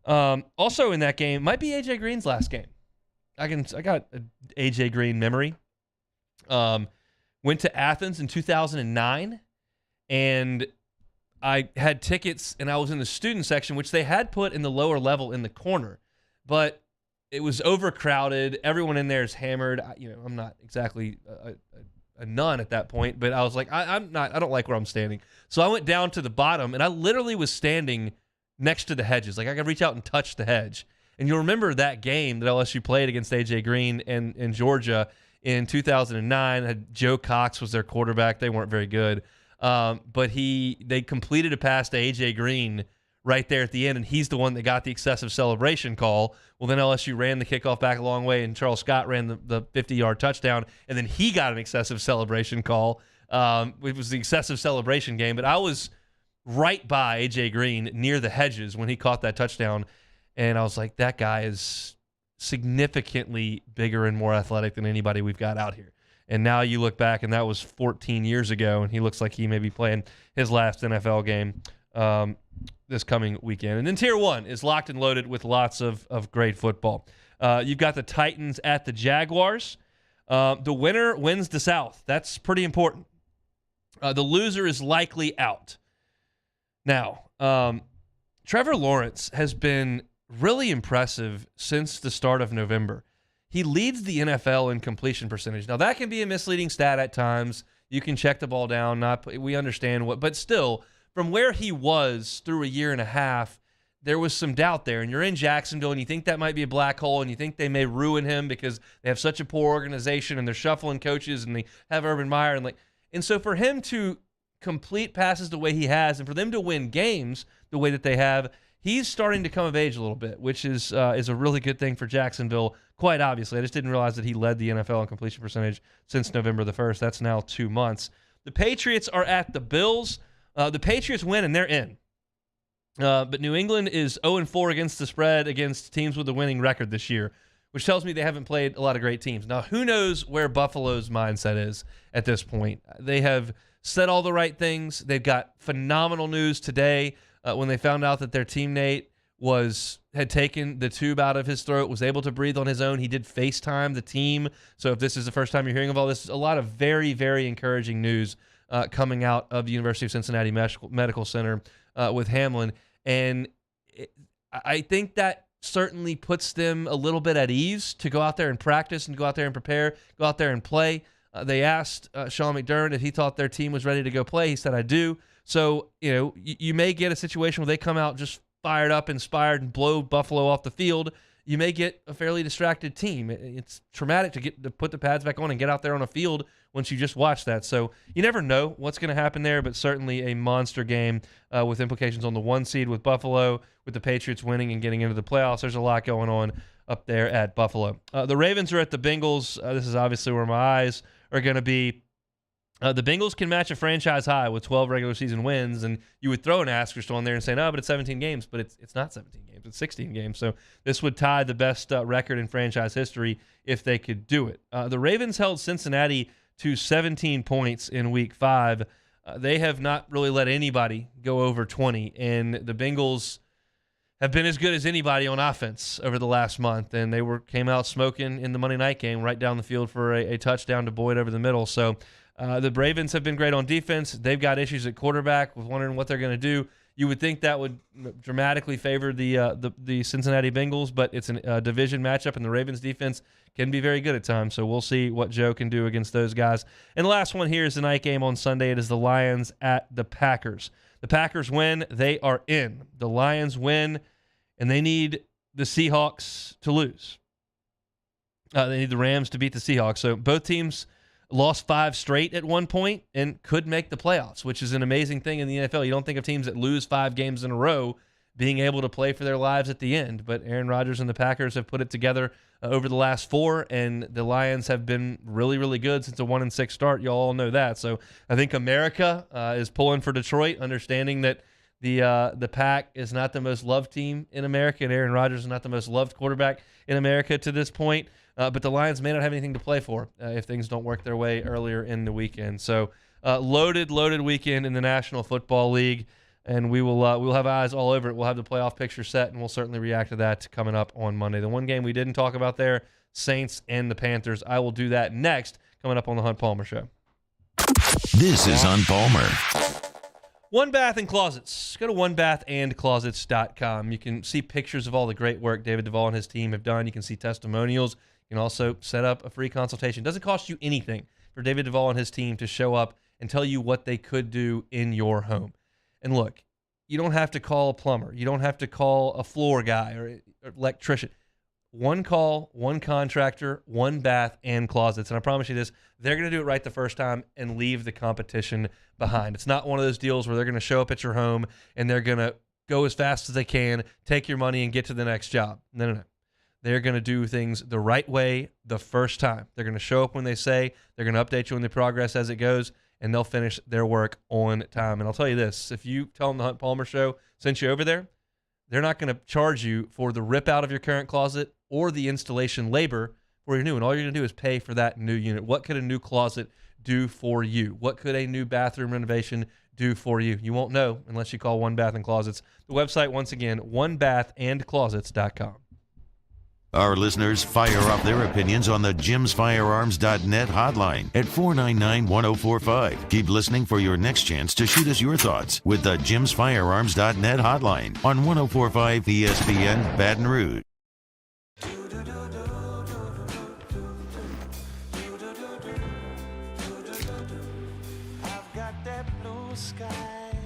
Also in that game might be AJ Green's last game. I got an AJ Green memory. Went to Athens in 2009, and I had tickets, and I was in the student section, which they had put in the lower level in the corner, but it was overcrowded. Everyone in there is hammered. I'm not exactly a nun at that point, but I was like, I don't like where I'm standing. So I went down to the bottom, and I literally was standing next to the hedges. Like I could reach out and touch the hedge. And you'll remember that game that LSU played against AJ Green in Georgia in 2009. Joe Cox was their quarterback. They weren't very good. But they completed a pass to AJ Green right there at the end, and he's the one that got the excessive celebration call. Well, then LSU ran the kickoff back a long way, and Charles Scott ran the 50-yard touchdown, and then he got an excessive celebration call. It was the excessive celebration game, but I was right by AJ Green near the hedges when he caught that touchdown, and I was like, that guy is significantly bigger and more athletic than anybody we've got out here. And now you look back, and that was 14 years ago, and he looks like he may be playing his last NFL game this coming weekend. And then Tier 1 is locked and loaded with lots of great football. You've got the Titans at the Jaguars. The winner wins the South. That's pretty important. The loser is likely out. Now, Trevor Lawrence has been really impressive since the start of November. He leads the NFL in completion percentage. Now, that can be a misleading stat at times. You can check the ball down. We understand but still, from where he was through a year and a half, there was some doubt there. And you're in Jacksonville, and you think that might be a black hole, and you think they may ruin him because they have such a poor organization, and they're shuffling coaches, and they have Urban Meyer. And so for him to complete passes the way he has, and for them to win games the way that they have, he's starting to come of age a little bit, which is a really good thing for Jacksonville, quite obviously. I just didn't realize that he led the NFL in completion percentage since November the 1st. That's now 2 months. The Patriots are at the Bills. The Patriots win, and they're in. But New England is 0-4 against the spread against teams with a winning record this year, which tells me they haven't played a lot of great teams. Now, who knows where Buffalo's mindset is at this point? They have said all the right things. They've got phenomenal news today when they found out that their teammate had taken the tube out of his throat, was able to breathe on his own. He did FaceTime the team. So if this is the first time you're hearing of all this, a lot of very, very encouraging news coming out of the University of Cincinnati Medical Center with Hamlin. And I think that certainly puts them a little bit at ease to go out there and practice and go out there and prepare, go out there and play. They asked Sean McDermott if he thought their team was ready to go play. He said, I do. So, you may get a situation where they come out just fired up, inspired, and blow Buffalo off the field. You may get a fairly distracted team. It's traumatic to put the pads back on and get out there on a field once you just watch that. So you never know what's going to happen there, but certainly a monster game with implications on the 1 seed with Buffalo, with the Patriots winning and getting into the playoffs. There's a lot going on up there at Buffalo. The Ravens are at the Bengals. This is obviously where my eyes are going to be. The Bengals can match a franchise high with 12 regular season wins, and you would throw an asterisk on there and say, no, but it's 17 games. But it's not 17 games. It's 16 games. So this would tie the best record in franchise history if they could do it. The Ravens held Cincinnati to 17 points in Week 5. They have not really let anybody go over 20, and the Bengals have been as good as anybody on offense over the last month, and they came out smoking in the Monday night game right down the field for a touchdown to Boyd over the middle. So the Ravens have been great on defense. They've got issues at quarterback with wondering what they're going to do. You would think that would dramatically favor the Cincinnati Bengals, but it's a division matchup, and the Ravens defense can be very good at times. So we'll see what Joe can do against those guys. And the last one here is the night game on Sunday. It is the Lions at the Packers. The Packers win, they are in. The Lions win, and they need the Seahawks to lose. They need the Rams to beat the Seahawks. So both teams lost 5 straight at one point and could make the playoffs, which is an amazing thing in the NFL. You don't think of teams that lose 5 games in a row being able to play for their lives at the end, but Aaron Rodgers and the Packers have put it together over the last 4, and the Lions have been really, really good since a 1-6 start. You all know that. So I think America is pulling for Detroit, understanding that the Pack is not the most loved team in America, and Aaron Rodgers is not the most loved quarterback in America to this point. But the Lions may not have anything to play for if things don't work their way earlier in the weekend. So loaded weekend in the National Football League, and we'll have eyes all over it. We'll have the playoff picture set, and we'll certainly react to that coming up on Monday. The one game we didn't talk about there, Saints and the Panthers. I will do that next, coming up on the Hunt Palmer Show. This is Hunt Palmer. One Bath and Closets. Go to onebathandclosets.com. You can see pictures of all the great work David Duvall and his team have done. You can see testimonials. You can also set up a free consultation. It doesn't cost you anything for David Duvall and his team to show up and tell you what they could do in your home. And look, you don't have to call a plumber. You don't have to call a floor guy or electrician. One call, one contractor, one bath and closets. And I promise you this, they're going to do it right the first time and leave the competition behind. It's not one of those deals where they're going to show up at your home and they're going to go as fast as they can, take your money, and get to the next job. No. They're going to do things the right way the first time. They're going to show up when they say. They're going to update you on the progress as it goes, and they'll finish their work on time. And I'll tell you this, if you tell them the Hunt Palmer Show sent you over there, they're not going to charge you for the rip out of your current closet or the installation labor, for your new one. All you're going to do is pay for that new unit. What could a new closet do for you? What could a new bathroom renovation do for you? You won't know unless you call One Bath and Closets. The website, once again, onebathandclosets.com. Our listeners fire up their opinions on the jimsfirearms.net hotline at 499-1045. Keep listening for your next chance to shoot us your thoughts with the jimsfirearms.net hotline on 1045 ESPN Baton Rouge. I've got that blue sky.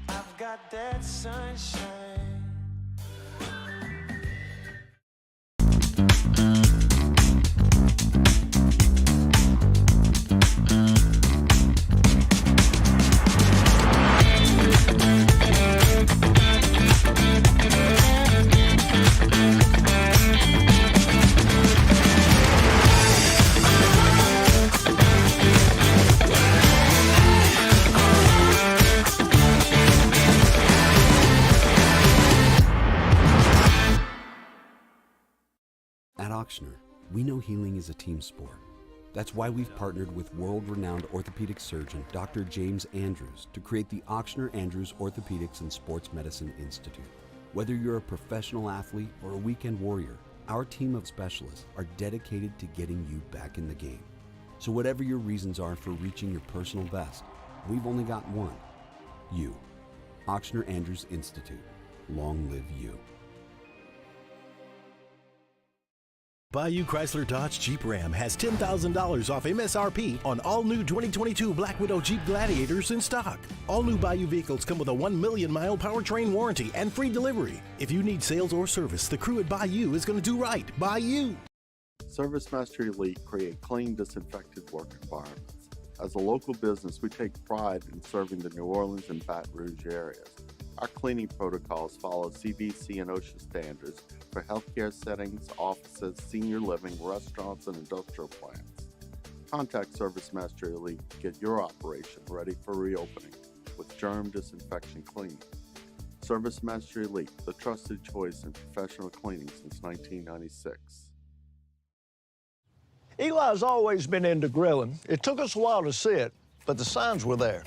I've got that sunshine. At Ochsner, we know healing is a team sport. That's why we've partnered with world-renowned orthopedic surgeon Dr. James Andrews to create the Ochsner Andrews Orthopedics and Sports Medicine Institute. Whether you're a professional athlete or a weekend warrior, our team of specialists are dedicated to getting you back in the game. So whatever your reasons are for reaching your personal best, we've only got one: you. Ochsner Andrews Institute. Long live you. Bayou Chrysler Dodge Jeep Ram has $10,000 off MSRP on all new 2022 Black Widow Jeep Gladiators in stock. All new Bayou vehicles come with a 1 million mile powertrain warranty and free delivery. If you need sales or service, the crew at Bayou is going to do right by you. ServiceMaster Elite create clean, disinfected work environments. As a local business, we take pride in serving the New Orleans and Baton Rouge areas. Our cleaning protocols follow CDC and OSHA standards for healthcare settings, offices, senior living, restaurants, and industrial plants. Contact ServiceMaster Elite to get your operation ready for reopening with germ disinfection cleaning. ServiceMaster Elite, the trusted choice in professional cleaning since 1996. Eli's always been into grilling. It took us a while to see it, but the signs were there.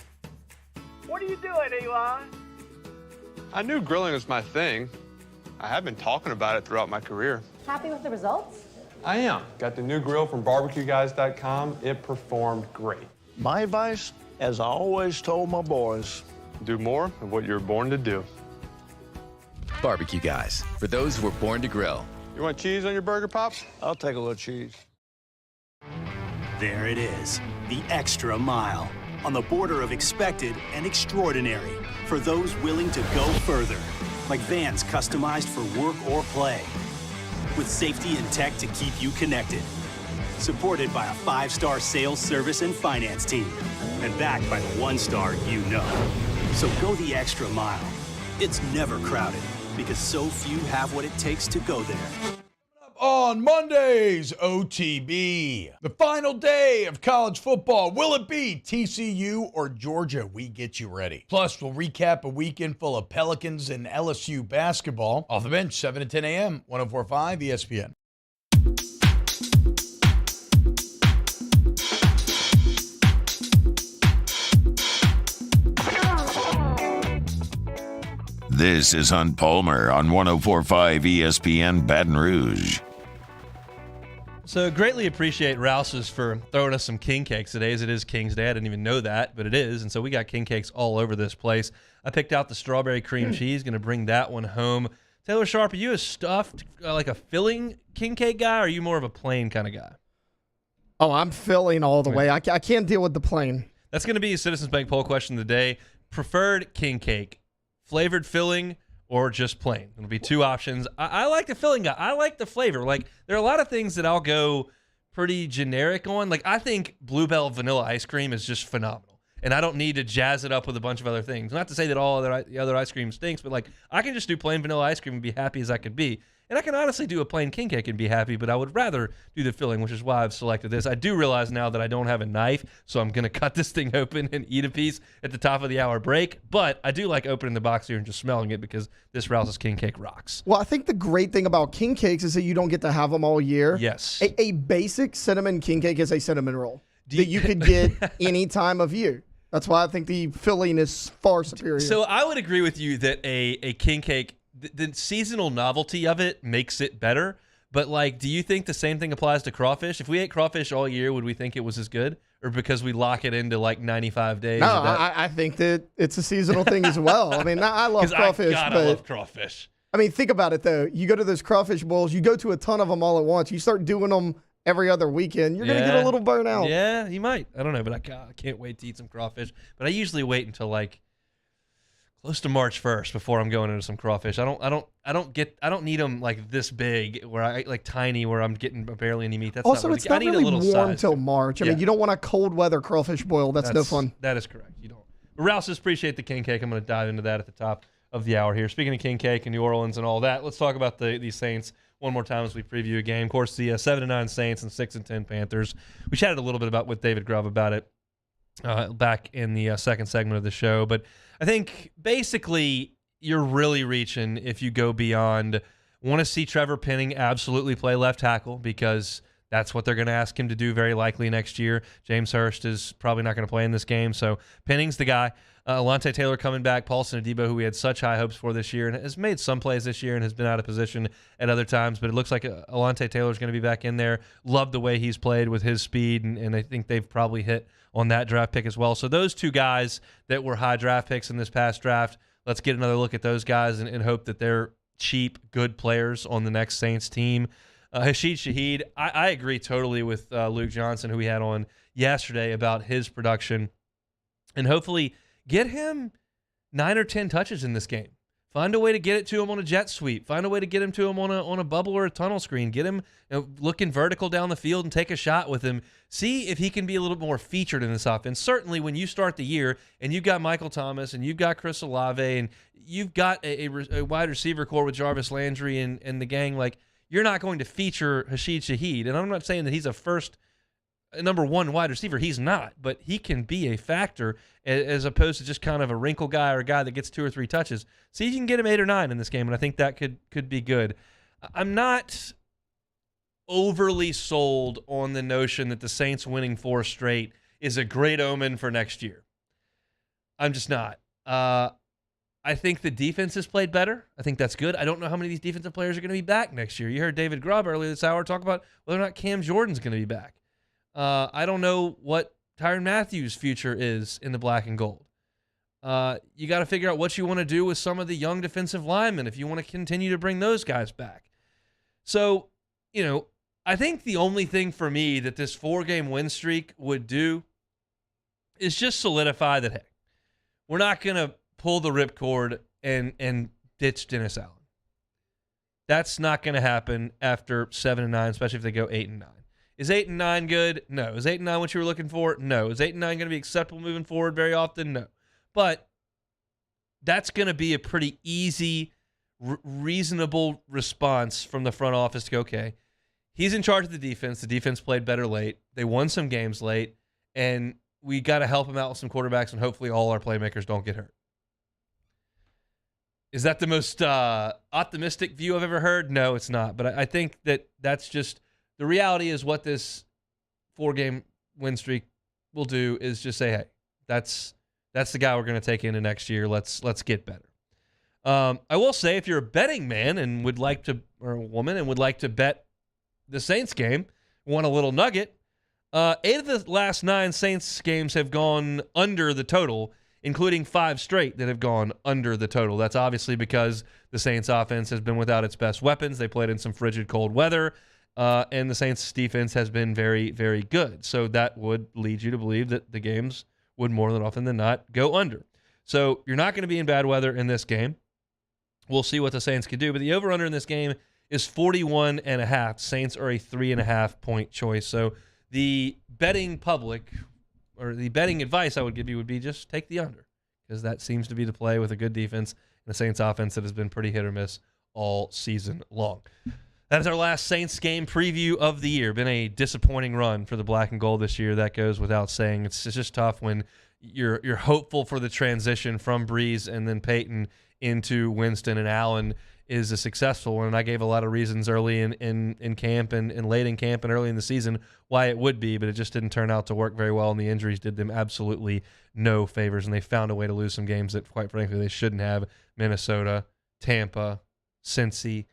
What are you doing, Eli? I knew grilling was my thing. I have been talking about it throughout my career. Happy with the results? I am. Got the new grill from barbecueguys.com. It performed great. My advice, as I always told my boys, do more of what you're born to do. Barbecue Guys, for those who were born to grill. You want cheese on your burger, Pops? I'll take a little cheese. There it is, the extra mile, on the border of expected and extraordinary, for those willing to go further, like vans customized for work or play, with safety and tech to keep you connected, supported by a 5-star sales, service, and finance team, and backed by the 1-star you know. So go the extra mile. It's never crowded, because so few have what it takes to go there. On Monday's OTB, the final day of college football. Will it be TCU or Georgia? We get you ready. Plus, we'll recap a weekend full of Pelicans and LSU basketball. Off the bench, 7 to 10 a.m., 104.5 ESPN. This is Hunt Palmer on 104.5 ESPN Baton Rouge. So greatly appreciate Rouse's for throwing us some king cakes today, as it is King's Day. I didn't even know that, but it is. And so we got king cakes all over this place. I picked out the strawberry cream cheese, going to bring that one home. Taylor Sharp, are you a stuffed, like a filling king cake guy, or are you more of a plain kind of guy? Oh, I'm filling all the way. I can't deal with the plain. That's going to be a Citizens Bank poll question of the day. Preferred king cake, flavored filling, or just plain? It'll be two options. I like the filling guy. I like the flavor. Like, there are a lot of things that I'll go pretty generic on. Like, I think Bluebell vanilla ice cream is just phenomenal. and I don't need to jazz it up with a bunch of other things. Not to say that all the other ice cream stinks, but like I can just do plain vanilla ice cream and be happy as I could be. And I can honestly do a plain king cake and be happy, but I would rather do the filling, which is why I've selected this. I do realize now that I don't have a knife, so I'm going to cut this thing open and eat a piece at the top of the hour break. But I do like opening the box here and just smelling it because this Rouse's king cake rocks. Well, I think the great thing about king cakes is that you don't get to have them all year. Yes. A basic cinnamon king cake is a cinnamon roll that you could get any time of year. That's why I think the filling is far superior. So I would agree with you that a king cake, the seasonal novelty of it makes it better. But, like, do you think the same thing applies to crawfish? If we ate crawfish all year, would we think it was as good? Or because we lock it into, like, 95 days? No, I think that it's a seasonal thing as well. I mean, I love crawfish. I love crawfish. I mean, think about it, though. You go to those crawfish bowls, you go to a ton of them all at once. You start doing them every other weekend, you're going to get a little burnt out. Yeah, you might. I don't know, but I can't wait to eat some crawfish. But I usually wait until, like, close to March 1st before I'm going into some crawfish. I don't need them like this big where I like tiny where I'm getting barely any meat. That's also, not it's not really warm till March. I mean, you don't want a cold weather crawfish boil. That's no fun. That is correct. You don't. But Rouse's, appreciate the king cake. I'm going to dive into that at the top of the hour here. Speaking of king cake and New Orleans and all that, let's talk about the Saints one more time as we preview a game. Of course, the 7-9 Saints and 6-10 Panthers. We chatted a little bit about with David Grubb about it back in the second segment of the show, but I think basically you're really reaching if you go beyond. Want to see Trevor Penning absolutely play left tackle because that's what they're going to ask him to do very likely next year. James Hurst is probably not going to play in this game, so Penning's the guy. Alontae Taylor coming back, Paulson Adebo, who we had such high hopes for this year and has made some plays this year and has been out of position at other times, but it looks like Alontae Taylor's going to be back in there. Love the way he's played with his speed, and I think they've probably hit on that draft pick as well. So those two guys that were high draft picks in this past draft, let's get another look at those guys and hope that they're cheap, good players on the next Saints team. Rashid Shaheed, I agree totally with Luke Johnson, who we had on yesterday, about his production. And hopefully get him 9 or 10 touches in this game. Find a way to get it to him on a jet sweep. Find a way to get him to him on a bubble or a tunnel screen. Get him looking vertical down the field and take a shot with him. See if he can be a little bit more featured in this offense. Certainly when you start the year and you've got Michael Thomas and you've got Chris Olave and you've got a wide receiver core with Jarvis Landry and the gang, like, you're not going to feature Rashid Shaheed. And I'm not saying that he's a number one wide receiver. He's not, but he can be a factor as opposed to just kind of a wrinkle guy or a guy that gets 2 or 3 touches. See if you can get him 8 or 9 in this game, and I think that could be good. I'm not overly sold on the notion that the Saints winning 4 straight is a great omen for next year. I'm just not. I think the defense has played better. I think that's good. I don't know how many of these defensive players are going to be back next year. You heard David Grubb earlier this hour talk about whether or not Cam Jordan's going to be back. I don't know what Tyrann Mathieu' future is in the black and gold. You got to figure out what you want to do with some of the young defensive linemen if you want to continue to bring those guys back. So, I think the only thing for me that this 4-game win streak would do is just solidify that, hey, we're not going to pull the ripcord and ditch Dennis Allen. That's not going to happen after 7-9, especially if they go 8-9. Is 8-9 good? No. Is 8-9 what you were looking for? No. Is 8-9 going to be acceptable moving forward very often? No. But that's going to be a pretty easy, reasonable response from the front office to go, okay, he's in charge of the defense. The defense played better late. They won some games late, and we got to help him out with some quarterbacks, and hopefully all our playmakers don't get hurt. Is that the most optimistic view I've ever heard? No, it's not. But I think that's just the reality is what this 4-game win streak will do is just say, hey, that's the guy we're going to take into next year. Let's get better. I will say if you're a betting man and would like to, or a woman and would like to bet the Saints game, want a little nugget, 8 of the last 9 Saints games have gone under the total, including 5 straight that have gone under the total. That's obviously because the Saints offense has been without its best weapons. They played in some frigid cold weather, and the Saints defense has been very, very good. So that would lead you to believe that the games would more than often than not go under. So you're not going to be in bad weather in this game. We'll see what the Saints can do. But the over-under in this game is 41.5. Saints are a 3.5 point choice. So the betting public, or the betting advice I would give you would be just take the under, because that seems to be the play with a good defense and a Saints offense that has been pretty hit or miss all season long. That is our last Saints game preview of the year. Been a disappointing run for the black and gold this year. That goes without saying. It's just tough when you're hopeful for the transition from Breeze and then Peyton into Winston, and Allen is a successful one. And I gave a lot of reasons early in camp and late in camp and early in the season why it would be, but it just didn't turn out to work very well, and the injuries did them absolutely no favors, and they found a way to lose some games that, quite frankly, they shouldn't have. Minnesota, Tampa, Cincy.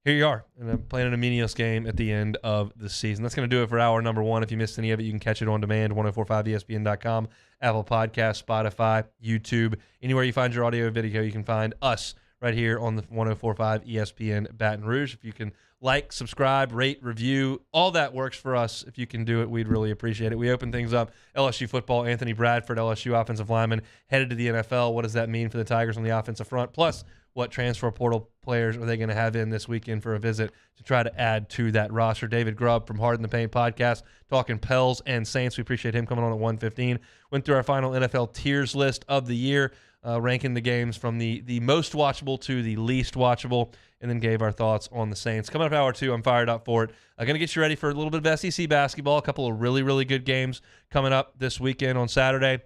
Here you are, and I'm playing an Aminios game at the end of the season. That's going to do it for hour number one. If you missed any of it, you can catch it on demand, 1045ESPN.com, Apple Podcasts, Spotify, YouTube. Anywhere you find your audio or video, you can find us right here on the 1045 ESPN Baton Rouge. If you can like, subscribe, rate, review, all that works for us. If you can do it, we'd really appreciate it. We open things up. LSU football, Anthony Bradford, LSU offensive lineman, headed to the NFL. What does that mean for the Tigers on the offensive front? Plus, what transfer portal players are they going to have in this weekend for a visit to try to add to that roster? David Grubb from Hard in the Paint podcast, talking Pels and Saints. We appreciate him coming on at 1:15. Went through our final NFL tiers list of the year, ranking the games from the most watchable to the least watchable, and then gave our thoughts on the Saints. Coming up hour two, I'm fired up for it. I'm going to get you ready for a little bit of SEC basketball, a couple of really, really good games coming up this weekend on Saturday.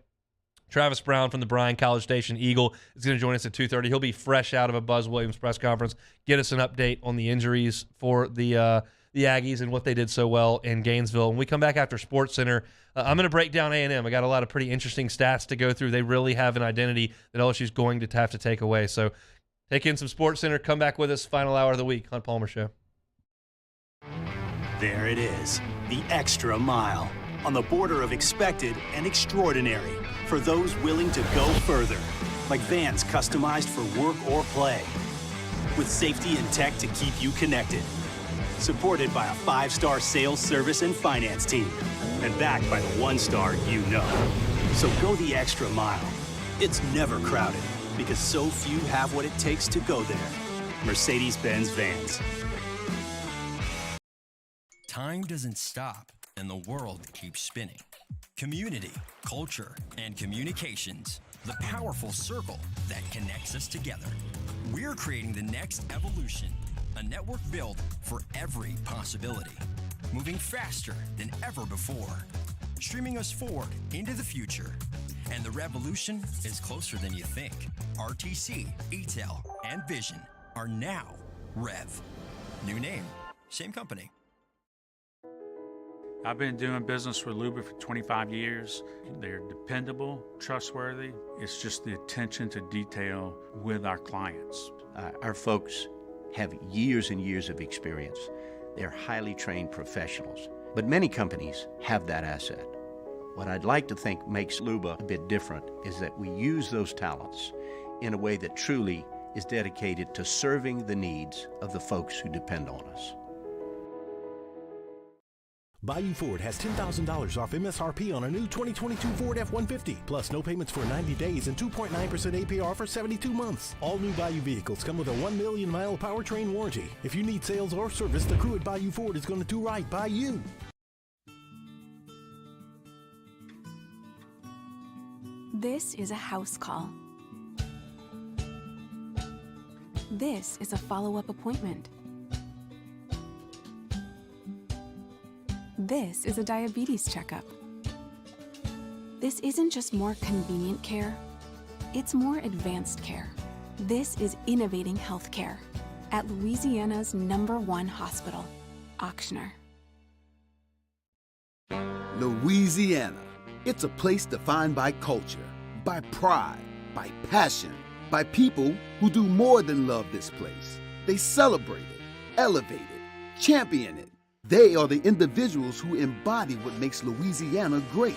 Travis Brown from the Bryan College Station Eagle is going to join us at 2:30. He'll be fresh out of a Buzz Williams press conference, get us an update on the injuries for the Aggies and what they did so well in Gainesville. When we come back after SportsCenter, I'm going to break down A&M. I got a lot of pretty interesting stats to go through. They really have an identity that LSU's going to have to take away. So take in some SportsCenter. Come back with us. Final hour of the week. Hunt Palmer Show. There it is, the extra mile. On the border of expected and extraordinary for those willing to go further. Like vans customized for work or play. With safety and tech to keep you connected. Supported by a 5-star sales, service, and finance team. And backed by the 1-star you know. So go the extra mile. It's never crowded because so few have what it takes to go there. Mercedes-Benz Vans. Time doesn't stop, and the world keeps spinning. Community, culture, and communications, the powerful circle that connects us together. We're creating the next evolution, a network built for every possibility, moving faster than ever before, streaming us forward into the future. And the revolution is closer than you think. RTC, ETEL, and Vision are now Rev. New name, same company. I've been doing business with Luba for 25 years. They're dependable, trustworthy. It's just the attention to detail with our clients. Our folks have years and years of experience. They're highly trained professionals, but many companies have that asset. What I'd like to think makes Luba a bit different is that we use those talents in a way that truly is dedicated to serving the needs of the folks who depend on us. Bayou Ford has $10,000 off MSRP on a new 2022 Ford F-150, plus no payments for 90 days and 2.9% APR for 72 months. All new Bayou vehicles come with a 1 million mile powertrain warranty. If you need sales or service, the crew at Bayou Ford is going to do right by you. This is a house call. This is a follow-up appointment. This is a diabetes checkup. This isn't just more convenient care, it's more advanced care. This is innovating healthcare at Louisiana's #1 hospital, Ochsner. Louisiana. It's a place defined by culture, by pride, by passion, by people who do more than love this place. They celebrate it, elevate it, champion it. They are the individuals who embody what makes Louisiana great.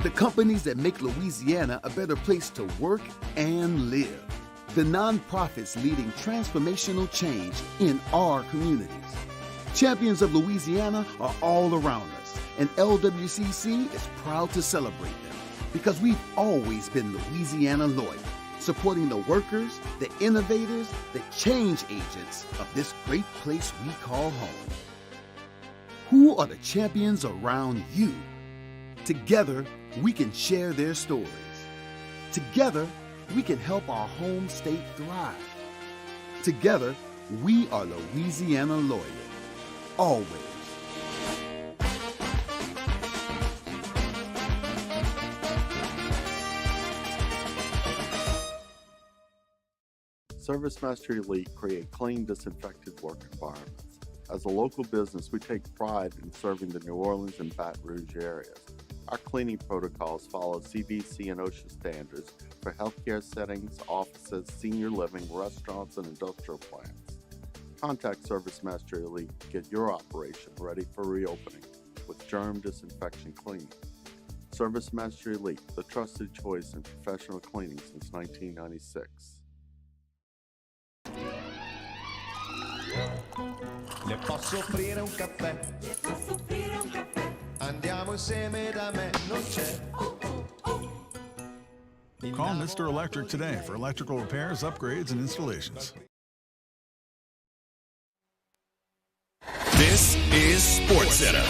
The companies that make Louisiana a better place to work and live. The nonprofits leading transformational change in our communities. Champions of Louisiana are all around us, and LWCC is proud to celebrate them because we've always been Louisiana loyal, supporting the workers, the innovators, the change agents of this great place we call home. Who are the champions around you? Together, we can share their stories. Together, we can help our home state thrive. Together, we are Louisiana Loyal. Always. Service Mastery Elite create clean, disinfected work environments. As a local business, we take pride in serving the New Orleans and Baton Rouge areas. Our cleaning protocols follow CDC and OSHA standards for healthcare settings, offices, senior living, restaurants, and industrial plants. Contact Service Mastery Elite to get your operation ready for reopening with germ disinfection cleaning. Service Mastery Elite, the trusted choice in professional cleaning since 1996. Le posso offrire un caffè? Andiamo insieme da me, non c'è. Call Mr. Electric today for electrical repairs, upgrades, and installations. This is SportsCenter.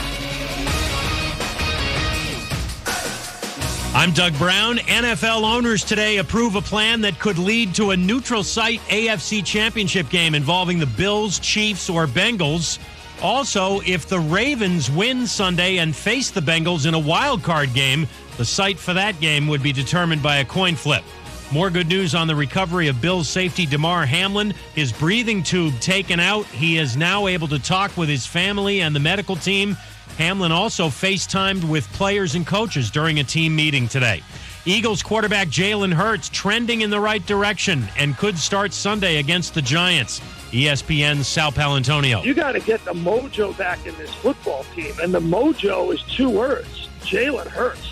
I'm Doug Brown. NFL owners today approve a plan that could lead to a neutral site AFC championship game involving the Bills, Chiefs, or Bengals. Also, if the Ravens win Sunday and face the Bengals in a wild card game, the site for that game would be determined by a coin flip. More good news on the recovery of Bills safety Damar Hamlin. His breathing tube taken out. He is now able to talk with his family and the medical team. Hamlin also FaceTimed with players and coaches during a team meeting today. Eagles quarterback Jalen Hurts trending in the right direction and could start Sunday against the Giants. ESPN's Sal Palantonio. You got to get the mojo back in this football team, and the mojo is two words: Jalen Hurts.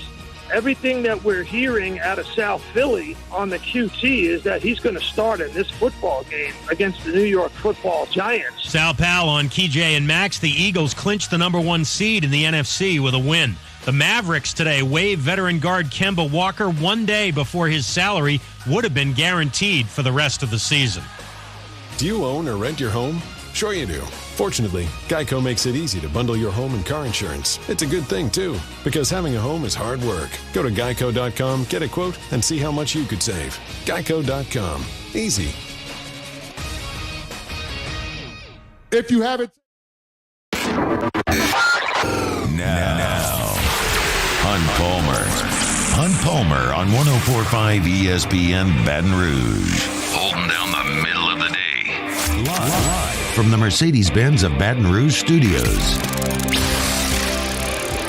Everything that we're hearing out of South Philly on the QT is that he's going to start in this football game against the New York Football Giants. Sal Pal on KJ and Max. The Eagles clinched the #1 seed in the NFC with a win. The Mavericks today waived veteran guard Kemba Walker 1 day before his salary would have been guaranteed for the rest of the season. Do you own or rent your home? Sure you do. Fortunately, Geico makes it easy to bundle your home and car insurance. It's a good thing, too, because having a home is hard work. Go to geico.com, get a quote, and see how much you could save. Geico.com. Easy. If you haven't. Now. Hunt Palmer on 104.5 ESPN Baton Rouge. Holding down the middle of the day. Live from the Mercedes-Benz of Baton Rouge Studios.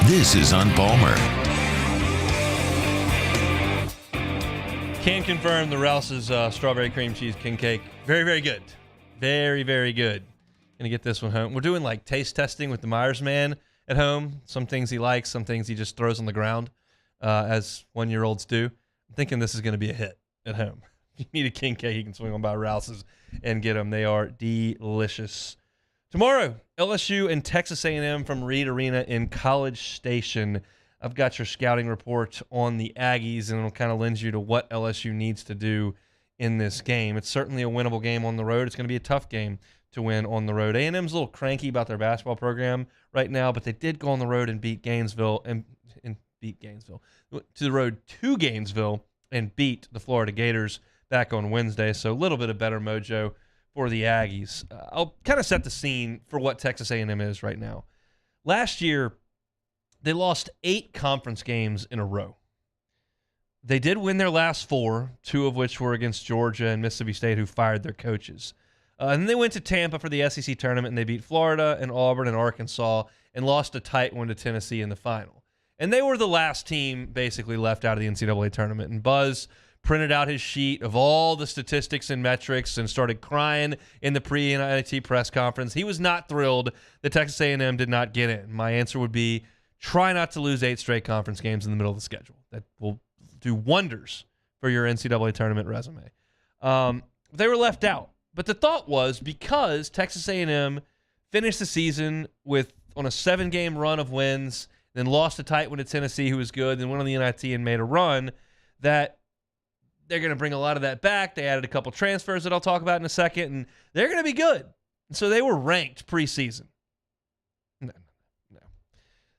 This is Hunt Palmer. Can confirm the Rouse's strawberry cream cheese king cake. Very, very good. Very, very good. Gonna get this one home. We're doing like taste testing with the Myers man at home. Some things he likes, some things he just throws on the ground, as 1-year-olds do. I'm thinking this is gonna be a hit at home. If you need a king cake, you can swing on by Rouse's and get them. They are delicious. Tomorrow, LSU and Texas A&M from Reed Arena in College Station. I've got your scouting report on the Aggies, and it'll kind of lend you to what LSU needs to do in this game. It's certainly a winnable game on the road. It's going to be a tough game to win on the road. A&M's a little cranky about their basketball program right now, but they did go on the road and beat Gainesville to the road to Gainesville and beat the Florida Gators back on Wednesday, so a little bit of better mojo for the Aggies. I'll kind of set the scene for what Texas A&M is right now. Last year, they lost 8 conference games in a row. They did win their last 4, 2 of which were against Georgia and Mississippi State, who fired their coaches. And then they went to Tampa for the SEC tournament, and they beat Florida and Auburn and Arkansas and lost a tight one to Tennessee in the final. And they were the last team basically left out of the NCAA tournament. And Buzz printed out his sheet of all the statistics and metrics and started crying in the pre-NIT press conference. He was not thrilled that Texas A&M did not get in. My answer would be try not to lose 8 straight conference games in the middle of the schedule. That will do wonders for your NCAA tournament resume. They were left out. But the thought was because Texas A&M finished the season on a 7-game run of wins, then lost a tight one to Tennessee, who was good, then went on the NIT and made a run, that they're going to bring a lot of that back. They added a couple transfers that I'll talk about in a second, and they're going to be good. So they were ranked preseason. No.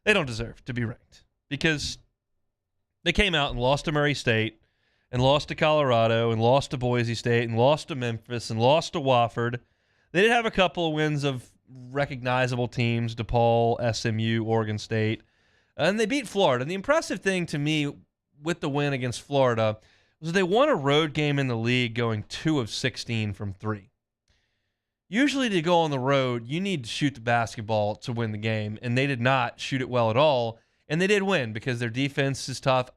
They don't deserve to be ranked because They came out and lost to Murray State and lost to Colorado and lost to Boise State and lost to Memphis and lost to Wofford. They did have a couple of wins of recognizable teams, DePaul, SMU, Oregon State, and they beat Florida. And the impressive thing to me with the win against Florida was they won a road game in the league going 2 of 16 from 3. Usually to go on the road, you need to shoot the basketball to win the game, and they did not shoot it well at all, and they did win because their defense is tough.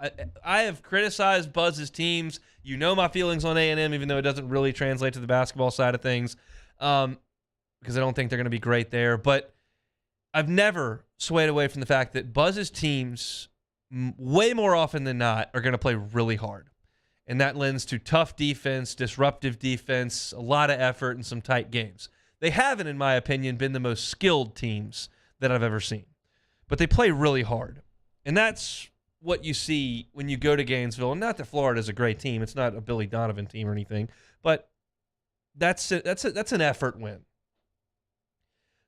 I have criticized Buzz's teams. You know my feelings on A&M, even though it doesn't really translate to the basketball side of things, because I don't think they're going to be great there. But I've never swayed away from the fact that Buzz's teams, way more often than not, are going to play really hard. And that lends to tough defense, disruptive defense, a lot of effort, and some tight games. They haven't, in my opinion, been the most skilled teams that I've ever seen. But they play really hard. And that's what you see when you go to Gainesville. And not that Florida's a great team. It's not a Billy Donovan team or anything. But that's an effort win.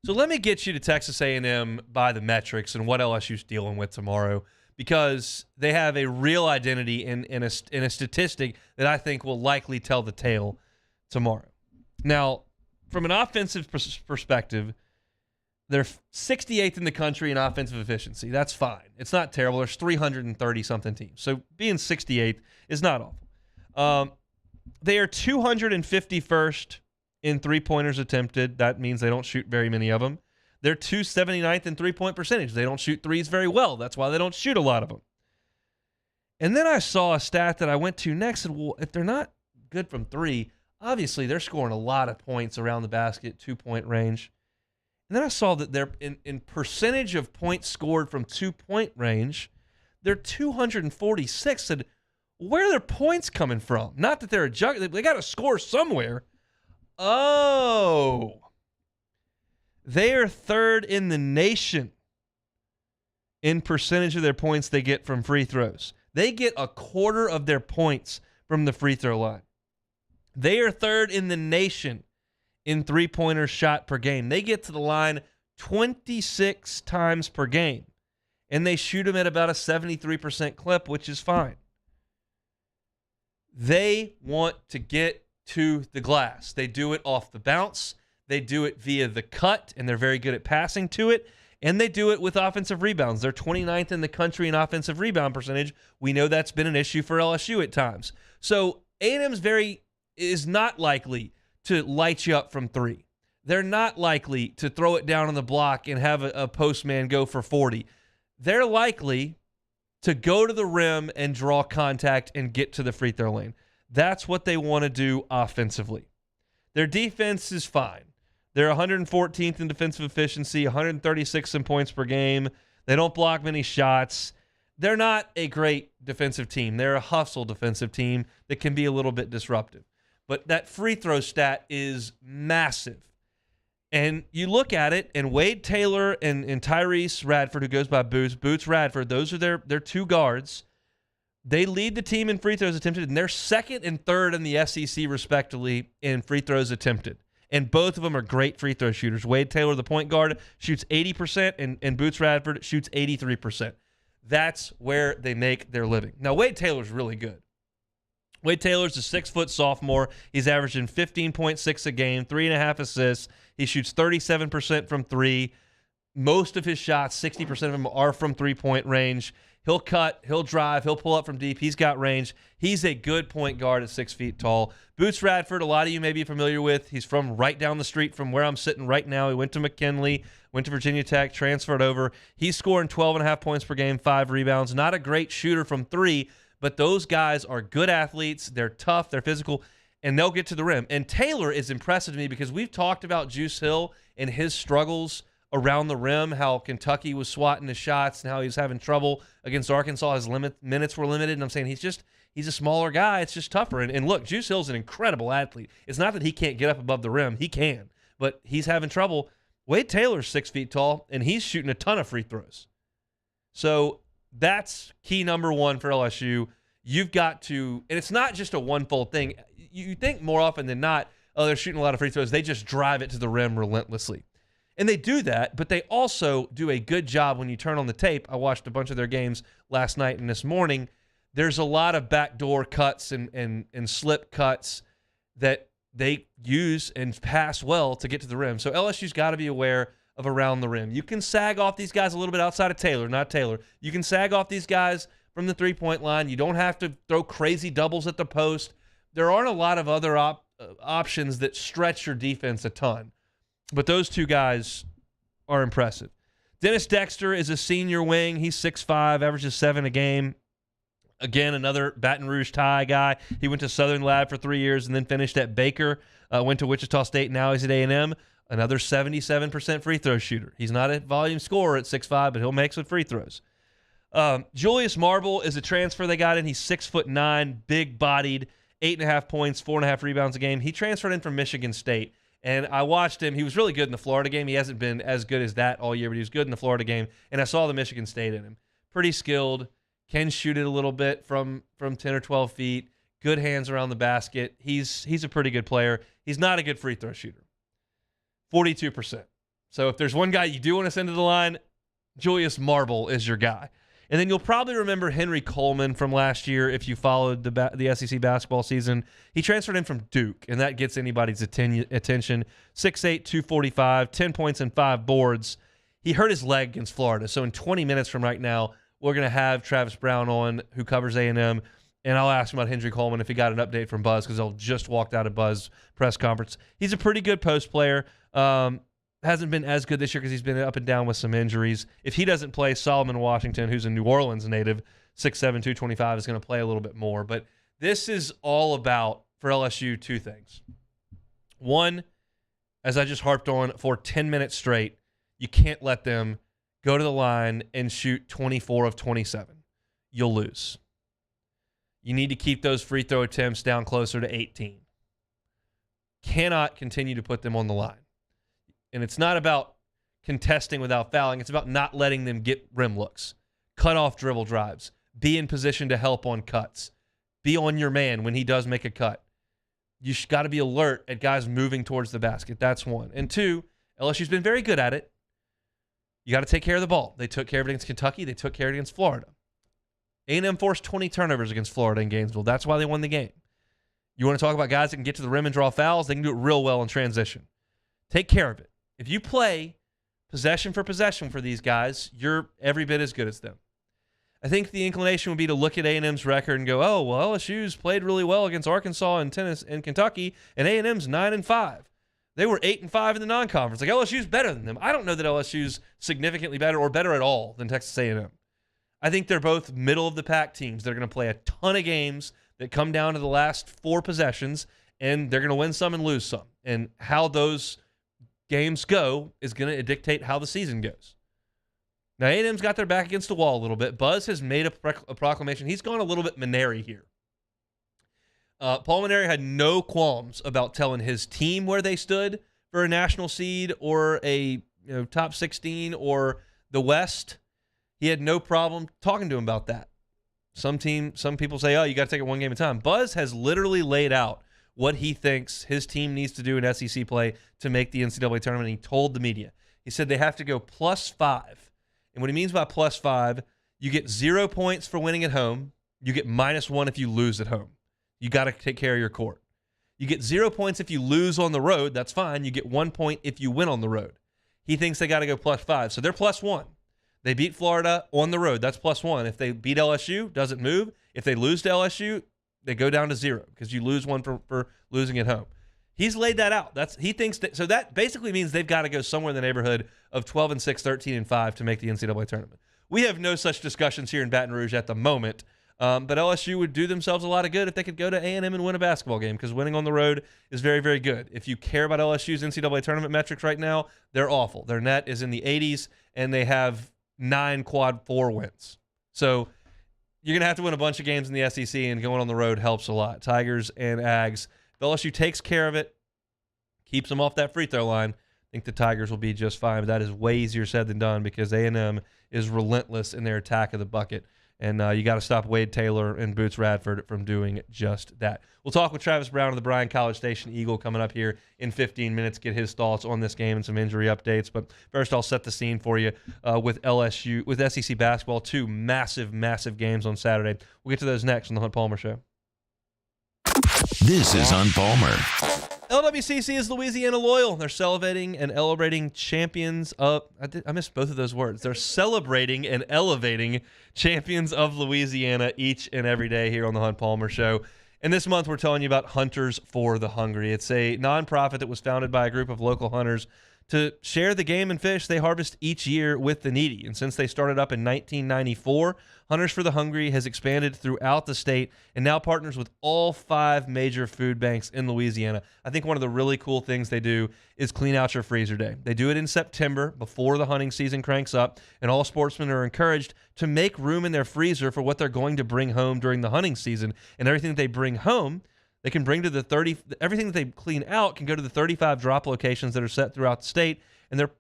So let me get you to Texas A&M by the metrics and what LSU's dealing with tomorrow, because they have a real identity in a statistic that I think will likely tell the tale tomorrow. Now, from an offensive perspective, they're 68th in the country in offensive efficiency. That's fine. It's not terrible. There's 330-something teams. So being 68th is not awful. They are 251st in three-pointers attempted. That means they don't shoot very many of them. They're 279th in three-point percentage. They don't shoot threes very well. That's why they don't shoot a lot of them. And then I saw a stat that I went to next and said, well, if they're not good from three, obviously they're scoring a lot of points around the basket, 2-point range. And then I saw that they're in percentage of points scored from 2-point range, they're 246. Said, where are their points coming from? Not that they're a jug. They got to score somewhere. Oh. They are third in the nation in percentage of their points they get from free throws. They get a quarter of their points from the free throw line. They are third in the nation in three-pointers shot per game. They get to the line 26 times per game, and they shoot them at about a 73% clip, which is fine. They want to get to the glass. They do it off the bounce. They do it via the cut, and they're very good at passing to it. And they do it with offensive rebounds. They're 29th in the country in offensive rebound percentage. We know that's been an issue for LSU at times. So A&M's is not likely to light you up from three. They're not likely to throw it down on the block and have a postman go for 40. They're likely to go to the rim and draw contact and get to the free throw lane. That's what they want to do offensively. Their defense is fine. They're 114th in defensive efficiency, 136th in points per game. They don't block many shots. They're not a great defensive team. They're a hustle defensive team that can be a little bit disruptive. But that free throw stat is massive. And you look at it, and Wade Taylor and Tyrese Radford, who goes by Boots Radford, those are their two guards. They lead the team in free throws attempted, and they're second and third in the SEC, respectively, in free throws attempted. And both of them are great free throw shooters. Wade Taylor, the point guard, shoots 80%, and Boots Radford shoots 83%. That's where they make their living. Now, Wade Taylor's really good. Wade Taylor's a 6-foot sophomore. He's averaging 15.6 a game, 3.5 assists. He shoots 37% from three. Most of his shots, 60% of them, are from three-point range. He'll cut, he'll drive, he'll pull up from deep. He's got range. He's a good point guard at 6 feet tall. Boots Radford, a lot of you may be familiar with. He's from right down the street from where I'm sitting right now. He went to McKinley, went to Virginia Tech, transferred over. He's scoring 12.5 points per game, 5 rebounds. Not a great shooter from three, but those guys are good athletes. They're tough, they're physical, and they'll get to the rim. And Taylor is impressive to me because we've talked about Juice Hill and his struggles around the rim, how Kentucky was swatting his shots and how he was having trouble against Arkansas. His minutes were limited, and I'm saying he's a smaller guy. It's just tougher. And look, Juice Hill's an incredible athlete. It's not that he can't get up above the rim. He can, but he's having trouble. Wade Taylor's 6 feet tall, and he's shooting a ton of free throws. So that's key number one for LSU. You've got to, and it's not just a one-fold thing. You think more often than not, oh, they're shooting a lot of free throws. They just drive it to the rim relentlessly. And they do that, but they also do a good job when you turn on the tape. I watched a bunch of their games last night and this morning. there's a lot of backdoor cuts and slip cuts that they use and pass well to get to the rim. So LSU's got to be aware of around the rim. You can sag off these guys a little bit outside of Taylor, not Taylor. You can sag off these guys from the three-point line. You don't have to throw crazy doubles at the post. There aren't a lot of other options that stretch your defense a ton. But those two guys are impressive. Dennis Dexter is a senior wing. He's 6'5", averages 7 a game. Again, another Baton Rouge tie guy. He went to Southern Lab for 3 years and then finished at Baker, went to Wichita State, now he's at A&M. Another 77% free throw shooter. He's not a volume scorer at 6'5", but he'll make some free throws. Julius Marble is a transfer they got in. He's 6'9", big-bodied, 8.5 points, 4.5 rebounds a game. He transferred in from Michigan State, and I watched him. He was really good in the Florida game. He hasn't been as good as that all year, but he was good in the Florida game, and I saw the Michigan State in him. Pretty skilled, can shoot it a little bit from 10 or 12 feet, good hands around the basket. He's a pretty good player. He's not a good free throw shooter. 42%. So if there's one guy you do want to send to the line, Julius Marble is your guy. And then you'll probably remember Henry Coleman from last year if you followed the SEC basketball season. He transferred in from Duke, and that gets anybody's attention. 6'8", 245, 10 points and 5 boards. He hurt his leg against Florida. So in 20 minutes from right now, we're going to have Travis Brown on, who covers A&M, and I'll ask him about Henry Coleman if he got an update from Buzz, because they'll just walked out of Buzz press conference. He's a pretty good post player. Hasn't been as good this year because he's been up and down with some injuries. If he doesn't play, Solomon Washington, who's a New Orleans native, 6'7", 225, is going to play a little bit more. But this is all about, for LSU, two things. One, as I just harped on, for 10 minutes straight, you can't let them go to the line and shoot 24 of 27. You'll lose. You need to keep those free throw attempts down closer to 18. Cannot continue to put them on the line. And it's not about contesting without fouling. It's about not letting them get rim looks. Cut off dribble drives. Be in position to help on cuts. Be on your man when he does make a cut. You got to be alert at guys moving towards the basket. That's one. And two, LSU's been very good at it. You got to take care of the ball. They took care of it against Kentucky. They took care of it against Florida. A&M forced 20 turnovers against Florida in Gainesville. That's why they won the game. You want to talk about guys that can get to the rim and draw fouls? They can do it real well in transition. Take care of it. If you play possession for possession for these guys, you're every bit as good as them. I think the inclination would be to look at A&M's record and go, oh, well, LSU's played really well against Arkansas and Tennessee and Kentucky, and A&M's 9-5. They were 8-5 in the non-conference. Like, LSU's better than them. I don't know that LSU's significantly better or better at all than Texas A&M. I think they're both middle-of-the-pack teams. They're going to play a ton of games that come down to the last 4 possessions, and they're going to win some and lose some. And how those games go is going to dictate how the season goes. Now, A&M's got their back against the wall a little bit. Buzz has made a proclamation. He's gone a little bit Maneri here. Paul Maneri had no qualms about telling his team where they stood for a national seed or a top 16 or the West. He had no problem talking to him about that. Some people say, oh, you got to take it one game at a time. Buzz has literally laid out what he thinks his team needs to do in SEC play to make the NCAA tournament. He told the media. He said they have to go +5. And what he means by +5, you get 0 points for winning at home. You get -1 if you lose at home. You got to take care of your court. You get 0 points if you lose on the road. That's fine. You get 1 point if you win on the road. He thinks they got to go +5. So they're +1. They beat Florida on the road. That's +1. If they beat LSU, doesn't move. If they lose to LSU, they go down to 0 because you lose one for losing at home. He's laid that out. He thinks that. So that basically means they've got to go somewhere in the neighborhood of 12-6, 13-5 to make the NCAA tournament. We have no such discussions here in Baton Rouge at the moment. But LSU would do themselves a lot of good if they could go to A&M and win a basketball game, because winning on the road is very, very good. If you care about LSU's NCAA tournament metrics right now, they're awful. Their net is in the 80s, and they have 9 quad 4 wins. So you're going to have to win a bunch of games in the SEC, and going on the road helps a lot. Tigers and Ags. If LSU takes care of it, keeps them off that free throw line, I think the Tigers will be just fine. But that is way easier said than done because A&M is relentless in their attack of the bucket. And you got to stop Wade Taylor and Boots Radford from doing just that. We'll talk with Travis Brown of the Bryan College Station Eagle coming up here in 15 minutes, get his thoughts on this game and some injury updates. But first, I'll set the scene for you with LSU, with SEC basketball, 2 massive, massive games on Saturday. We'll get to those next on the Hunt Palmer Show. This is Hunt Palmer. LWCC is Louisiana Loyal. They're celebrating and elevating champions of... I missed both of those words. They're celebrating and elevating champions of Louisiana each and every day here on the Hunt Palmer Show. And this month, we're telling you about Hunters for the Hungry. It's a nonprofit that was founded by a group of local hunters to share the game and fish they harvest each year with the needy. And since they started up in 1994, Hunters for the Hungry has expanded throughout the state and now partners with all 5 major food banks in Louisiana. I think one of the really cool things they do is clean out your freezer day. They do it in September before the hunting season cranks up, and all sportsmen are encouraged to make room in their freezer for what they're going to bring home during the hunting season. And everything that they bring home, they can bring to everything that they clean out can go to the 35 drop locations that are set throughout the state, and they're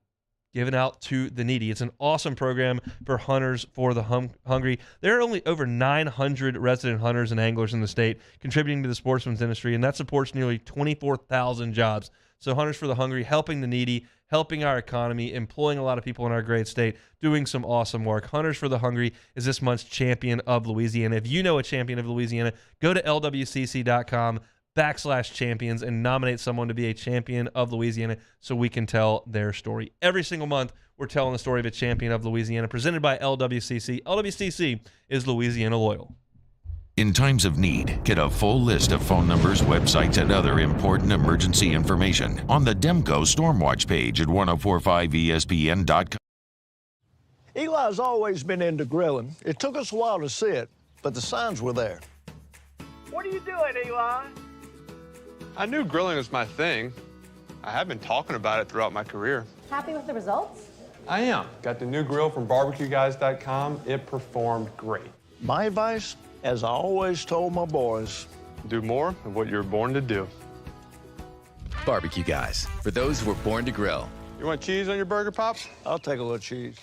given out to the needy. It's an awesome program for Hunters for the Hungry. There are only over 900 resident hunters and anglers in the state contributing to the sportsman's industry, and that supports nearly 24,000 jobs. So Hunters for the Hungry, helping the needy, helping our economy, employing a lot of people in our great state, doing some awesome work. Hunters for the Hungry is this month's champion of Louisiana. If you know a champion of Louisiana, go to lwcc.com/champions and nominate someone to be a champion of Louisiana so we can tell their story. Every single month, we're telling the story of a champion of Louisiana, presented by LWCC. LWCC is Louisiana Loyal. In times of need, get a full list of phone numbers, websites, and other important emergency information on the Demco Stormwatch page at 1045ESPN.com. Eli's always been into grilling. It took us a while to see it, but the signs were there. What are you doing, Eli? I knew grilling was my thing. I have been talking about it throughout my career. Happy with the results? I am. Got the new grill from barbecueguys.com. It performed great. My advice, as I always told my boys, do more of what you're born to do. Barbecue Guys, for those who were born to grill. You want cheese on your burger, Pops? I'll take a little cheese.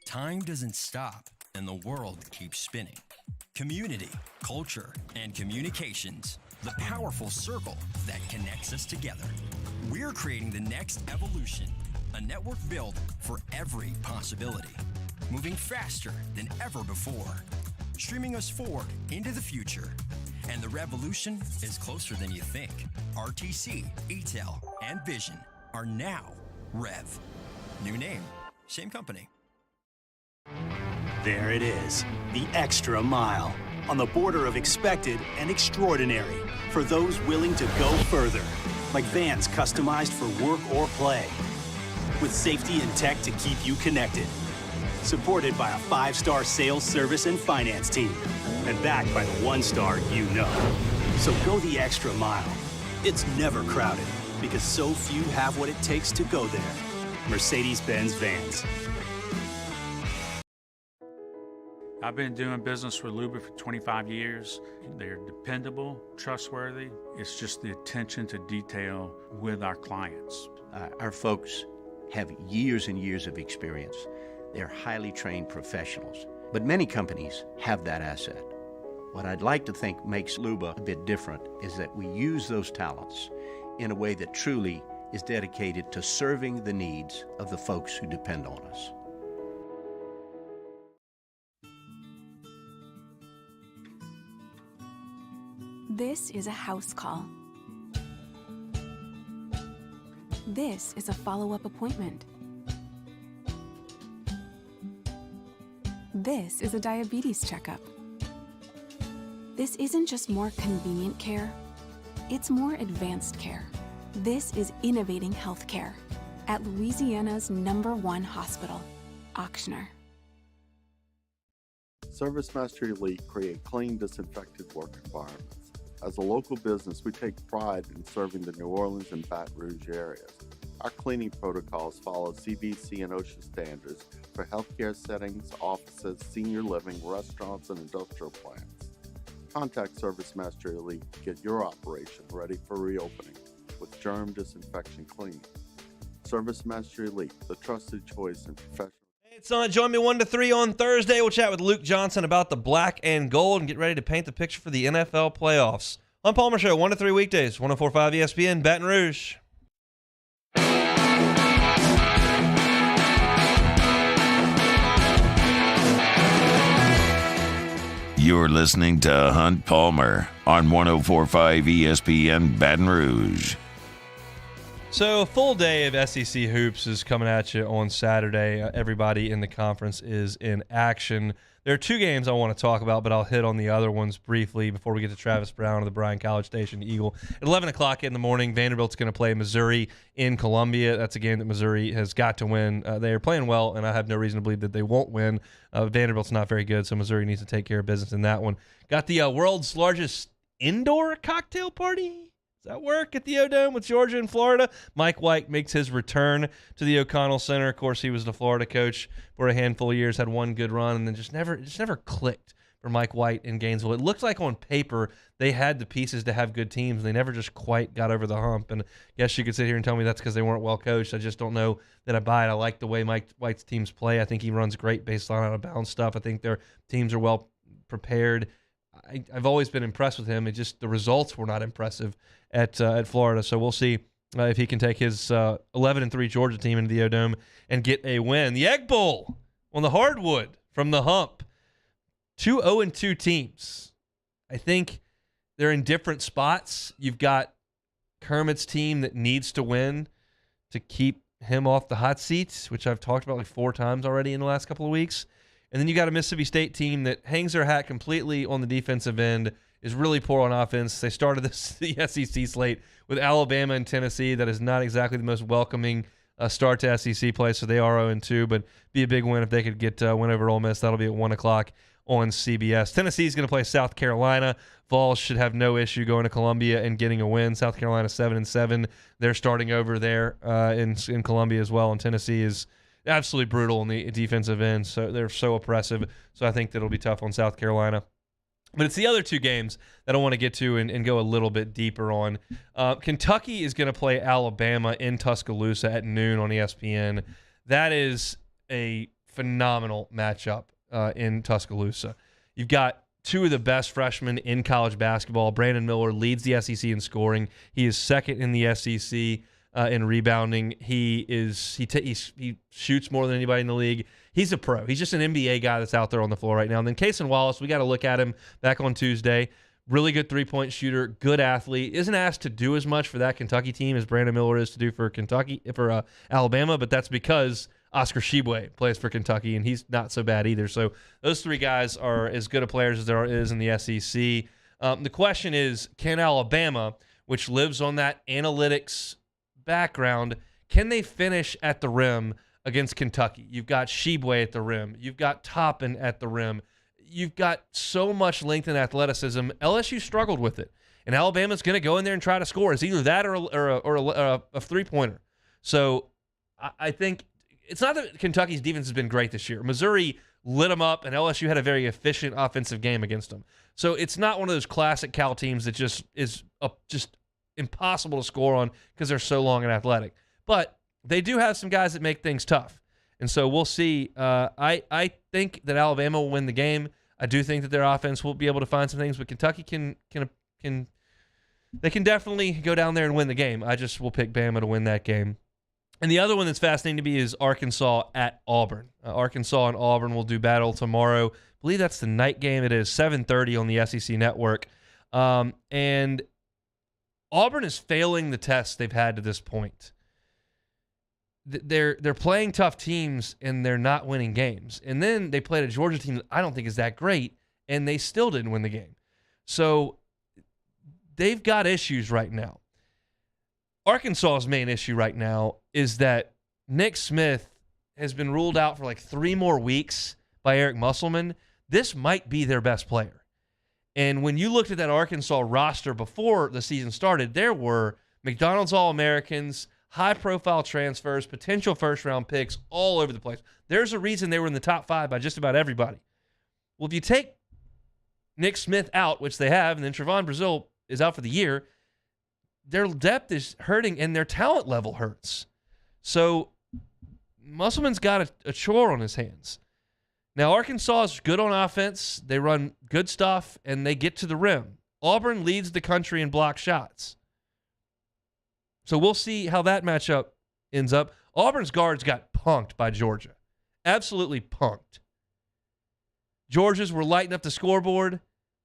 Time doesn't stop, and the world keeps spinning. Community, culture, and communications, the powerful circle that connects us together. We're creating the next evolution, a network built for every possibility, moving faster than ever before, streaming us forward into the future. And the revolution is closer than you think. RTC, ETEL, and Vision are now Rev. New name, same company. There it is, the extra mile, on the border of expected and extraordinary, for those willing to go further, like vans customized for work or play, with safety and tech to keep you connected, supported by a 5-star sales, service, and finance team, and backed by the 1-star you know. So go the extra mile. It's never crowded, because so few have what it takes to go there. Mercedes-Benz Vans. I've been doing business with Luba for 25 years. They're dependable, trustworthy. It's just the attention to detail with our clients. Our folks have years and years of experience. They're highly trained professionals, but many companies have that asset. What I'd like to think makes Luba a bit different is that we use those talents in a way that truly is dedicated to serving the needs of the folks who depend on us. This is a house call. This is a follow-up appointment. This is a diabetes checkup. This isn't just more convenient care, it's more advanced care. This is innovating healthcare at Louisiana's #1 hospital, Ochsner. ServiceMaster Elite create clean, disinfected work environments. As a local business, we take pride in serving the New Orleans and Baton Rouge areas. Our cleaning protocols follow CDC and OSHA standards for healthcare settings, offices, senior living, restaurants, and industrial plants. Contact ServiceMaster Elite to get your operation ready for reopening with germ disinfection cleaning. ServiceMaster Elite, the trusted choice in professional. Join me 1 to 3 on Thursday. We'll chat with Luke Johnson about the black and gold and get ready to paint the picture for the NFL playoffs. On Palmer Show, 1 to 3 weekdays, 104.5 ESPN, Baton Rouge. You're listening to Hunt Palmer on 104.5 ESPN, Baton Rouge. So a full day of SEC hoops is coming at you on Saturday. Everybody in the conference is in action. There are two games I want to talk about, but I'll hit on the other ones briefly before we get to Travis Brown of the Bryan College Station Eagle. At 11 o'clock in the morning, Vanderbilt's going to play Missouri in Columbia. That's a game that Missouri has got to win. They are playing well, and I have no reason to believe that they won't win. Vanderbilt's not very good, so Missouri needs to take care of business in that one. Got the world's largest indoor cocktail party. Does that work at the O-Dome with Georgia and Florida? Mike White makes his return to the O'Connell Center. Of course, he was the Florida coach for a handful of years, had one good run, and then just never clicked for Mike White in Gainesville. It looked like on paper they had the pieces to have good teams, and they never just quite got over the hump. And I guess you could sit here and tell me that's because they weren't well coached. I just don't know that I buy it. I like the way Mike White's teams play. I think he runs great baseline out of bounds stuff. I think their teams are well prepared. I've always been impressed with him. It just the results were not impressive at Florida. So we'll see if he can take his 11-3 Georgia team into the O-Dome and get a win. The Egg Bowl on the hardwood from the hump. 2 0-2 teams. I think they're in different spots. You've got Kermit's team that needs to win to keep him off the hot seat, which I've talked about like 4 times already in the last couple of weeks. And then you got a Mississippi State team that hangs their hat completely on the defensive end, is really poor on offense. They started the SEC slate with Alabama and Tennessee. That is not exactly the most welcoming start to SEC play, so they are 0-2, but be a big win if they could get win over Ole Miss. That'll be at 1 o'clock on CBS. Tennessee is going to play South Carolina. Vols should have no issue going to Columbia and getting a win. South Carolina 7-7. They're starting over there in Columbia as well, and Tennessee is absolutely brutal on the defensive end. So they're so oppressive. So I think that'll be tough on South Carolina. But it's the other two games that I want to get to and go a little bit deeper on. Kentucky is going to play Alabama in Tuscaloosa at noon on ESPN. That is a phenomenal matchup in Tuscaloosa. You've got two of the best freshmen in college basketball. Brandon Miller leads the SEC in scoring. He is second in the SEC in rebounding. He shoots more than anybody in the league. He's a pro. He's just an NBA guy that's out there on the floor right now. And then Cason Wallace, we got to look at him back on Tuesday. Really good three-point shooter, good athlete. Isn't asked to do as much for that Kentucky team as Brandon Miller is to do for Alabama, but that's because Oscar Tshiebwe plays for Kentucky, and he's not so bad either. So those three guys are as good of players as there is in the SEC. The question is, can Alabama, which lives on that analytics background, can they finish at the rim against Kentucky? You've got Tshiebwe at the rim. You've got Toppin at the rim. You've got so much length and athleticism. LSU struggled with it, and Alabama's going to go in there and try to score. It's either that or a three-pointer. So I think it's not that Kentucky's defense has been great this year. Missouri lit them up, and LSU had a very efficient offensive game against them. So it's not one of those classic Cal teams that just is just impossible to score on because they're so long and athletic. But they do have some guys that make things tough. And so we'll see. I think that Alabama will win the game. I do think that their offense will be able to find some things, but Kentucky can definitely go down there and win the game. I just will pick Bama to win that game. And the other one that's fascinating to me is Arkansas at Auburn. Arkansas and Auburn will do battle tomorrow. I believe that's the night game. It is 7:30 on the SEC Network. And Auburn is failing the tests they've had to this point. They're playing tough teams, and they're not winning games. And then they played a Georgia team that I don't think is that great, and they still didn't win the game. So they've got issues right now. Arkansas's main issue right now is that Nick Smith has been ruled out for like 3 more weeks by Eric Musselman. This might be their best player. And when you looked at that Arkansas roster before the season started, there were McDonald's All-Americans, high-profile transfers, potential first-round picks all over the place. There's a reason they were in the top 5 by just about everybody. Well, if you take Nick Smith out, which they have, and then Trevon Brazile is out for the year, their depth is hurting and their talent level hurts. So Musselman's got a chore on his hands. Now, Arkansas is good on offense. They run good stuff, and they get to the rim. Auburn leads the country in block shots. So we'll see how that matchup ends up. Auburn's guards got punked by Georgia. Absolutely punked. Georgia's were lighting up the scoreboard.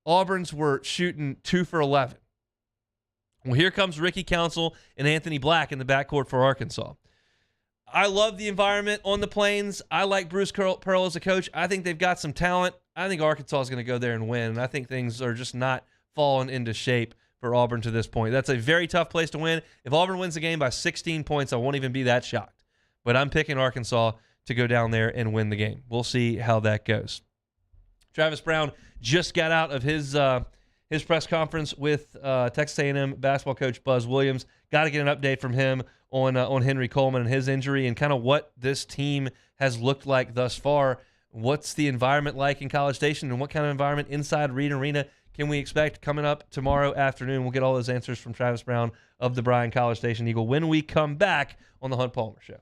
Auburn's were shooting 2 for 11. Well, here comes Ricky Council and Anthony Black in the backcourt for Arkansas. I love the environment on the Plains. I like Bruce Pearl as a coach. I think they've got some talent. I think Arkansas is going to go there and win, and I think things are just not falling into shape for Auburn to this point. That's a very tough place to win. If Auburn wins the game by 16 points, I won't even be that shocked. But I'm picking Arkansas to go down there and win the game. We'll see how that goes. Travis Brown just got out of his press conference with Texas A&M basketball coach Buzz Williams. Got to get an update from him on Henry Coleman and his injury and kind of what this team has looked like thus far. What's the environment like in College Station, and what kind of environment inside Reed Arena can we expect coming up tomorrow afternoon? We'll get all those answers from Travis Brown of the Bryan College Station Eagle when we come back on the Hunt Palmer Show.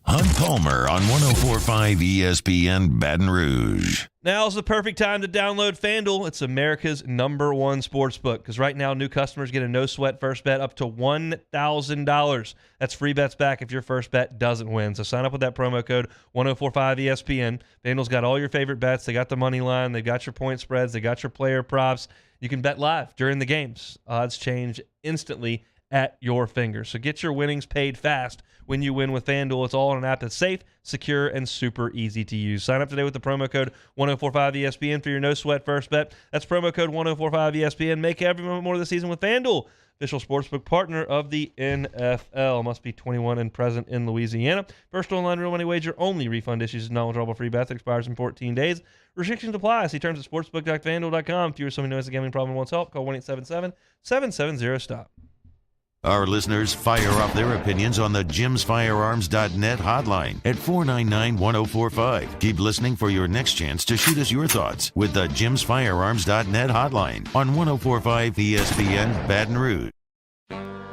Hunt Palmer on 104.5 ESPN Baton Rouge. Now's the perfect time to download FanDuel. It's America's #1 sportsbook because right now new customers get a no-sweat first bet up to $1,000. That's free bets back if your first bet doesn't win. So sign up with that promo code 1045ESPN. FanDuel's got all your favorite bets. They got the money line. They got your point spreads. They got your player props. You can bet live during the games. Odds change instantly at your fingers. So get your winnings paid fast when you win with FanDuel. It's all on an app that's safe, secure, and super easy to use. Sign up today with the promo code 1045ESPN for your no-sweat first bet. That's promo code 1045ESPN. Make every moment more of the season with FanDuel, official sportsbook partner of the NFL. Must be 21 and present in Louisiana. First online real money wager only. Refund issues and non-withdrawable free bet that expires in 14 days. Restrictions apply. See terms at sportsbook.fanduel.com. If you're someone who has a gambling problem and wants help, call 1-877-770-STOP. Our listeners fire up their opinions on the jimsfirearms.net hotline at 499-1045. Keep listening for your next chance to shoot us your thoughts with the jimsfirearms.net hotline on 104.5 ESPN Baton Rouge.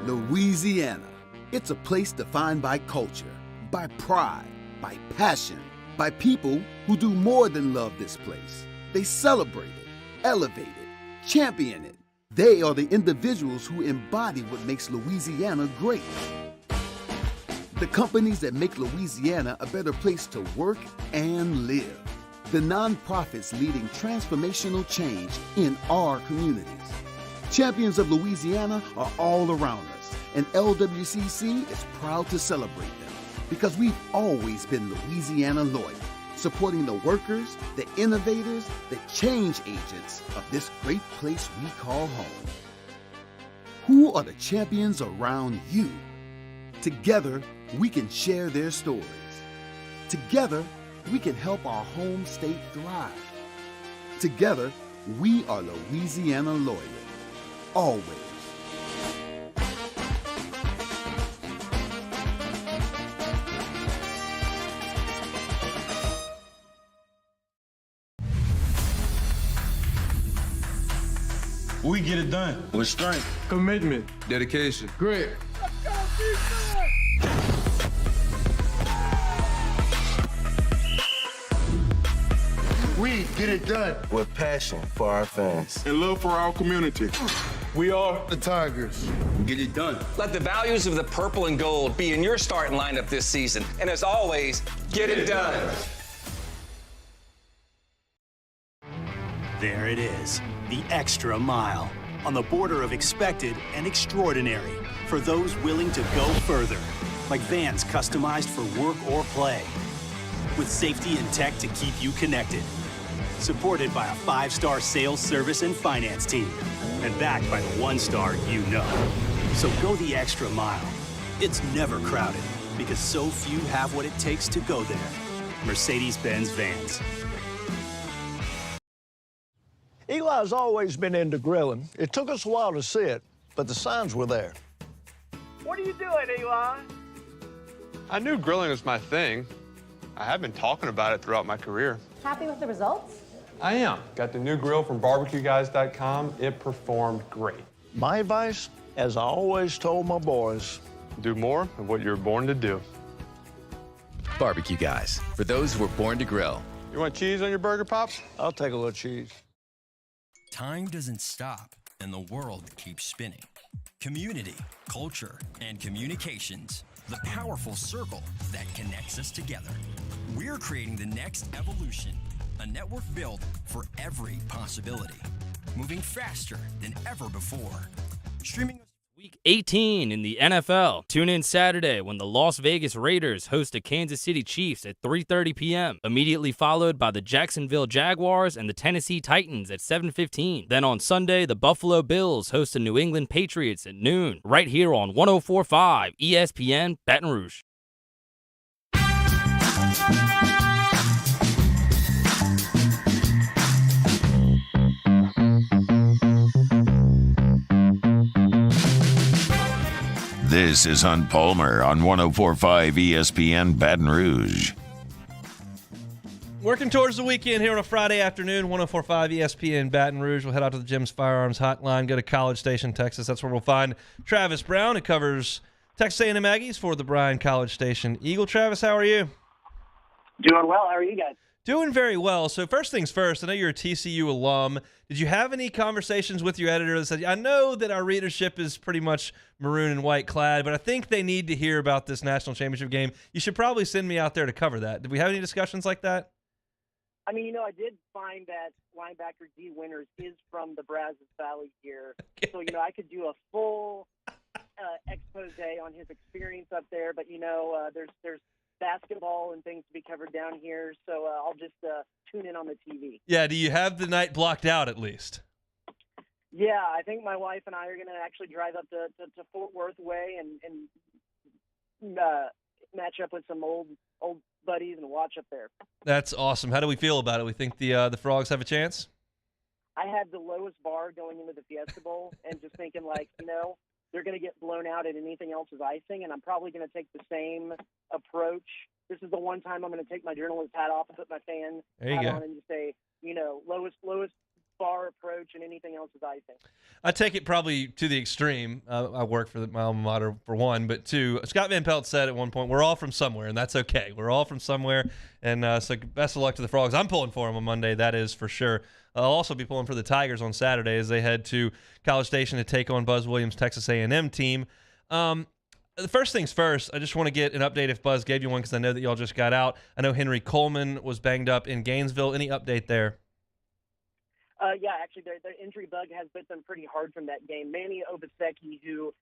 Louisiana. It's a place defined by culture, by pride, by passion, by people who do more than love this place. They celebrate it, elevate it, champion it. They are the individuals who embody what makes Louisiana great. The companies that make Louisiana a better place to work and live. The nonprofits leading transformational change in our communities. Champions of Louisiana are all around us, and LWCC is proud to celebrate them because we've always been Louisiana loyal, supporting the workers, the innovators, the change agents of this great place we call home. Who are the champions around you? Together, we can share their stories. Together, we can help our home state thrive. Together, we are Louisiana loyal. Always. We get it done with strength, commitment, dedication, grit. We get it done with passion for our fans and love for our community. We are the Tigers. Get it done. Let the values of the purple and gold be in your starting lineup this season. And as always, get it done. There it is, the extra mile, on the border of expected and extraordinary for those willing to go further, like vans customized for work or play, with safety and tech to keep you connected, supported by a 5-star sales, service, and finance team, and backed by the 1-star you know. So go the extra mile. It's never crowded, because so few have what it takes to go there. Mercedes-Benz Vans. Eli's always been into grilling. It took us a while to see it, but the signs were there. What are you doing, Eli? I knew grilling was my thing. I have been talking about it throughout my career. Happy with the results? I am. Got the new grill from barbecueguys.com. It performed great. My advice, as I always told my boys, do more of what you're born to do. Barbecue guys, for those who were born to grill. You want cheese on your burger, Pops? I'll take a little cheese. Time doesn't stop, and the world keeps spinning. Community, culture, and communications, the powerful circle that connects us together. We're creating the next evolution, a network built for every possibility, moving faster than ever before. Streaming Week 18 in the NFL. Tune in Saturday when the Las Vegas Raiders host the Kansas City Chiefs at 3:30 p.m., immediately followed by the Jacksonville Jaguars and the Tennessee Titans at 7:15. Then on Sunday, the Buffalo Bills host the New England Patriots at noon, right here on 104.5 ESPN Baton Rouge. This is Hunt Palmer on 104.5 ESPN Baton Rouge. Working towards the weekend here on a Friday afternoon, 104.5 ESPN Baton Rouge. We'll head out to the Jim's Firearms Hotline, go to College Station, Texas. That's where we'll find Travis Brown, who covers Texas A&M Aggies for the Bryan College Station Eagle. Travis, how are you? Doing well. How are you guys? Doing very well. So first things first, I know you're a TCU alum. Did you have any conversations with your editor that said, I know that our readership is pretty much maroon and white clad, but I think they need to hear about this national championship game. You should probably send me out there to cover that. Did we have any discussions like that? I mean, I did find that linebacker D. Winters is from the Brazos Valley here. So, I could do a full expose on his experience up there, but, there's basketball and things to be covered down here, so I'll just tune in on the TV. Yeah, do you have the night blocked out at least? Yeah, I think my wife and I are going to actually drive up to Fort Worth way and match up with some old buddies and watch up there. That's awesome. How do we feel about it? We think the Frogs have a chance? I had the lowest bar going into the Fiesta Bowl and just thinking they're going to get blown out and anything else is icing, and I'm probably going to take the same approach. This is the one time I'm going to take my journalist hat off and put my fan hat on and just say, lowest bar approach and anything else is icing. I take it probably to the extreme. I work for my alma mater for one, but two, Scott Van Pelt said at one point, we're all from somewhere, and that's okay. We're all from somewhere, and so best of luck to the Frogs. I'm pulling for them on Monday, that is for sure. I'll also be pulling for the Tigers on Saturday as they head to College Station to take on Buzz Williams' Texas A&M team. The first things first, I just want to get an update if Buzz gave you one because I know that y'all just got out. I know Henry Coleman was banged up in Gainesville. Any update there? Yeah, actually, the injury bug has bit them pretty hard from that game. Manny Obaseki, who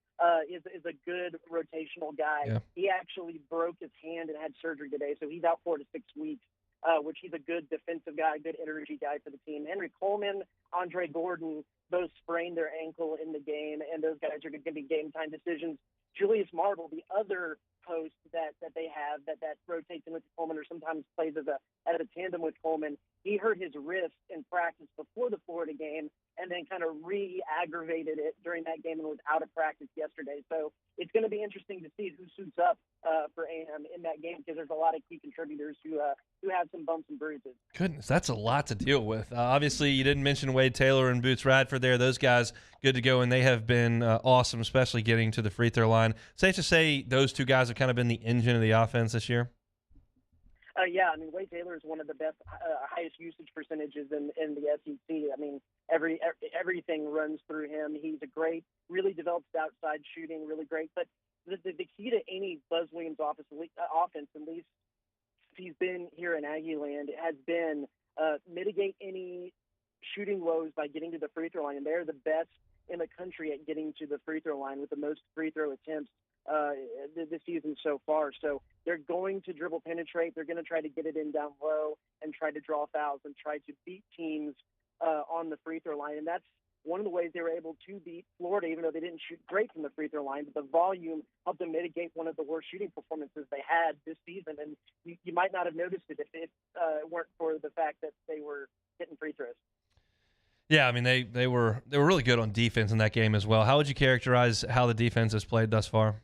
is a good rotational guy, he actually broke his hand and had surgery today, so he's out 4 to 6 weeks. Which he's a good defensive guy, good energy guy for the team. Henry Coleman, Andre Gordon, both sprained their ankle in the game, and those guys are going to be game-time decisions. Julius Marble, the other post that they have that rotates in with Coleman or sometimes plays as a tandem with Coleman, he hurt his wrist in practice before the Florida game and then kind of re-aggravated it during that game and was out of practice yesterday. So it's going to be interesting to see who suits up for A&M in that game because there's a lot of key contributors who have some bumps and bruises. Goodness, that's a lot to deal with. Obviously, you didn't mention Wade Taylor and Boots Radford there. Those guys good to go, and they have been awesome, especially getting to the free throw line. Safe to say those two guys have kind of been the engine of the offense this year? Yeah, I mean, Wade Taylor is one of the best, highest usage percentages in the SEC. I mean, everything runs through him. He's a great, really develops outside shooting, really great. But the key to any Buzz Williams offense, at least if he's been here in Aggie Land, has been mitigate any shooting woes by getting to the free throw line. And they're the best in the country at getting to the free throw line with the most free throw attempts this season so far. So they're going to dribble penetrate. They're going to try to get it in down low and try to draw fouls and try to beat teams on the free throw line. And that's one of the ways they were able to beat Florida, even though they didn't shoot great from the free throw line. But the volume helped them mitigate one of the worst shooting performances they had this season. And you might not have noticed it if it weren't for the fact that they were hitting free throws. Yeah, I mean, they were really good on defense in that game as well. How would you characterize how the defense has played thus far?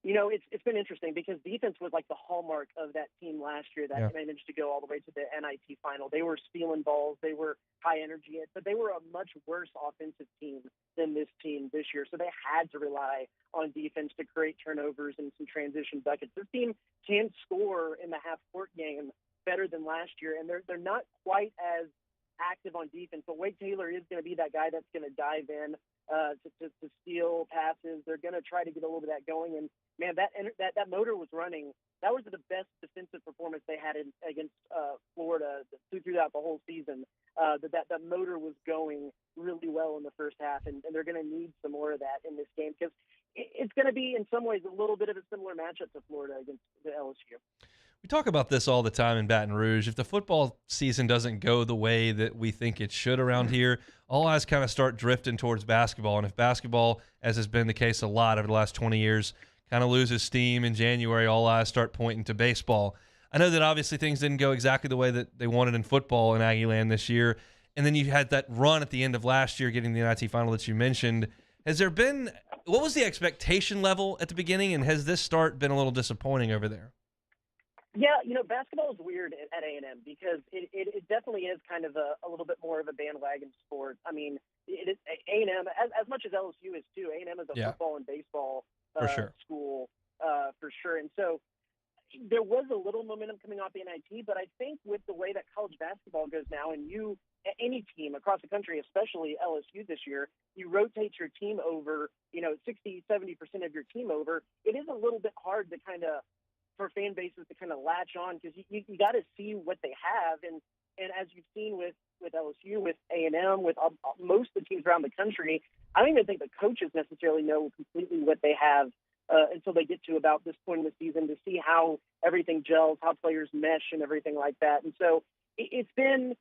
It's been interesting because defense was like the hallmark of that team last year that managed to go all the way to the NIT final. They were stealing balls. They were high energy, but they were a much worse offensive team than this team this year. So they had to rely on defense to create turnovers and some transition buckets. This team can score in the half-court game better than last year, and they're not quite as active on defense. But Wade Taylor is going to be that guy that's going to dive in to steal passes. They're going to try to get a little bit of that going. And man, that motor was running. That was the best defensive performance they had against Florida throughout the whole season. That motor was going really well in the first half, and they're going to need some more of that in this game because it's going to be in some ways a little bit of a similar matchup to Florida against the LSU. We talk about this all the time in Baton Rouge. If the football season doesn't go the way that we think it should around here, all eyes kind of start drifting towards basketball. And if basketball, as has been the case a lot over the last 20 years, kind of loses steam in January, all eyes start pointing to baseball. I know that obviously things didn't go exactly the way that they wanted in football in Aggieland this year. And then you had that run at the end of last year getting the NIT final that you mentioned. What was the expectation level at the beginning, and has this start been a little disappointing over there? Yeah, basketball is weird at A&M because it definitely is kind of a little bit more of a bandwagon sport. I mean, it is A&M, as much as LSU is too, A&M is a football and baseball school for sure. And so there was a little momentum coming off the NIT, but I think with the way that college basketball goes now, and any team across the country, especially LSU this year, you rotate your team over, 60, 70% of your team over, it is a little bit hard to for fan bases to kind of latch on because you got to see what they have. And as you've seen with LSU, with A&M, with most of the teams around the country, I don't even think the coaches necessarily know completely what they have until they get to about this point in the season to see how everything gels, how players mesh and everything like that. And so it's been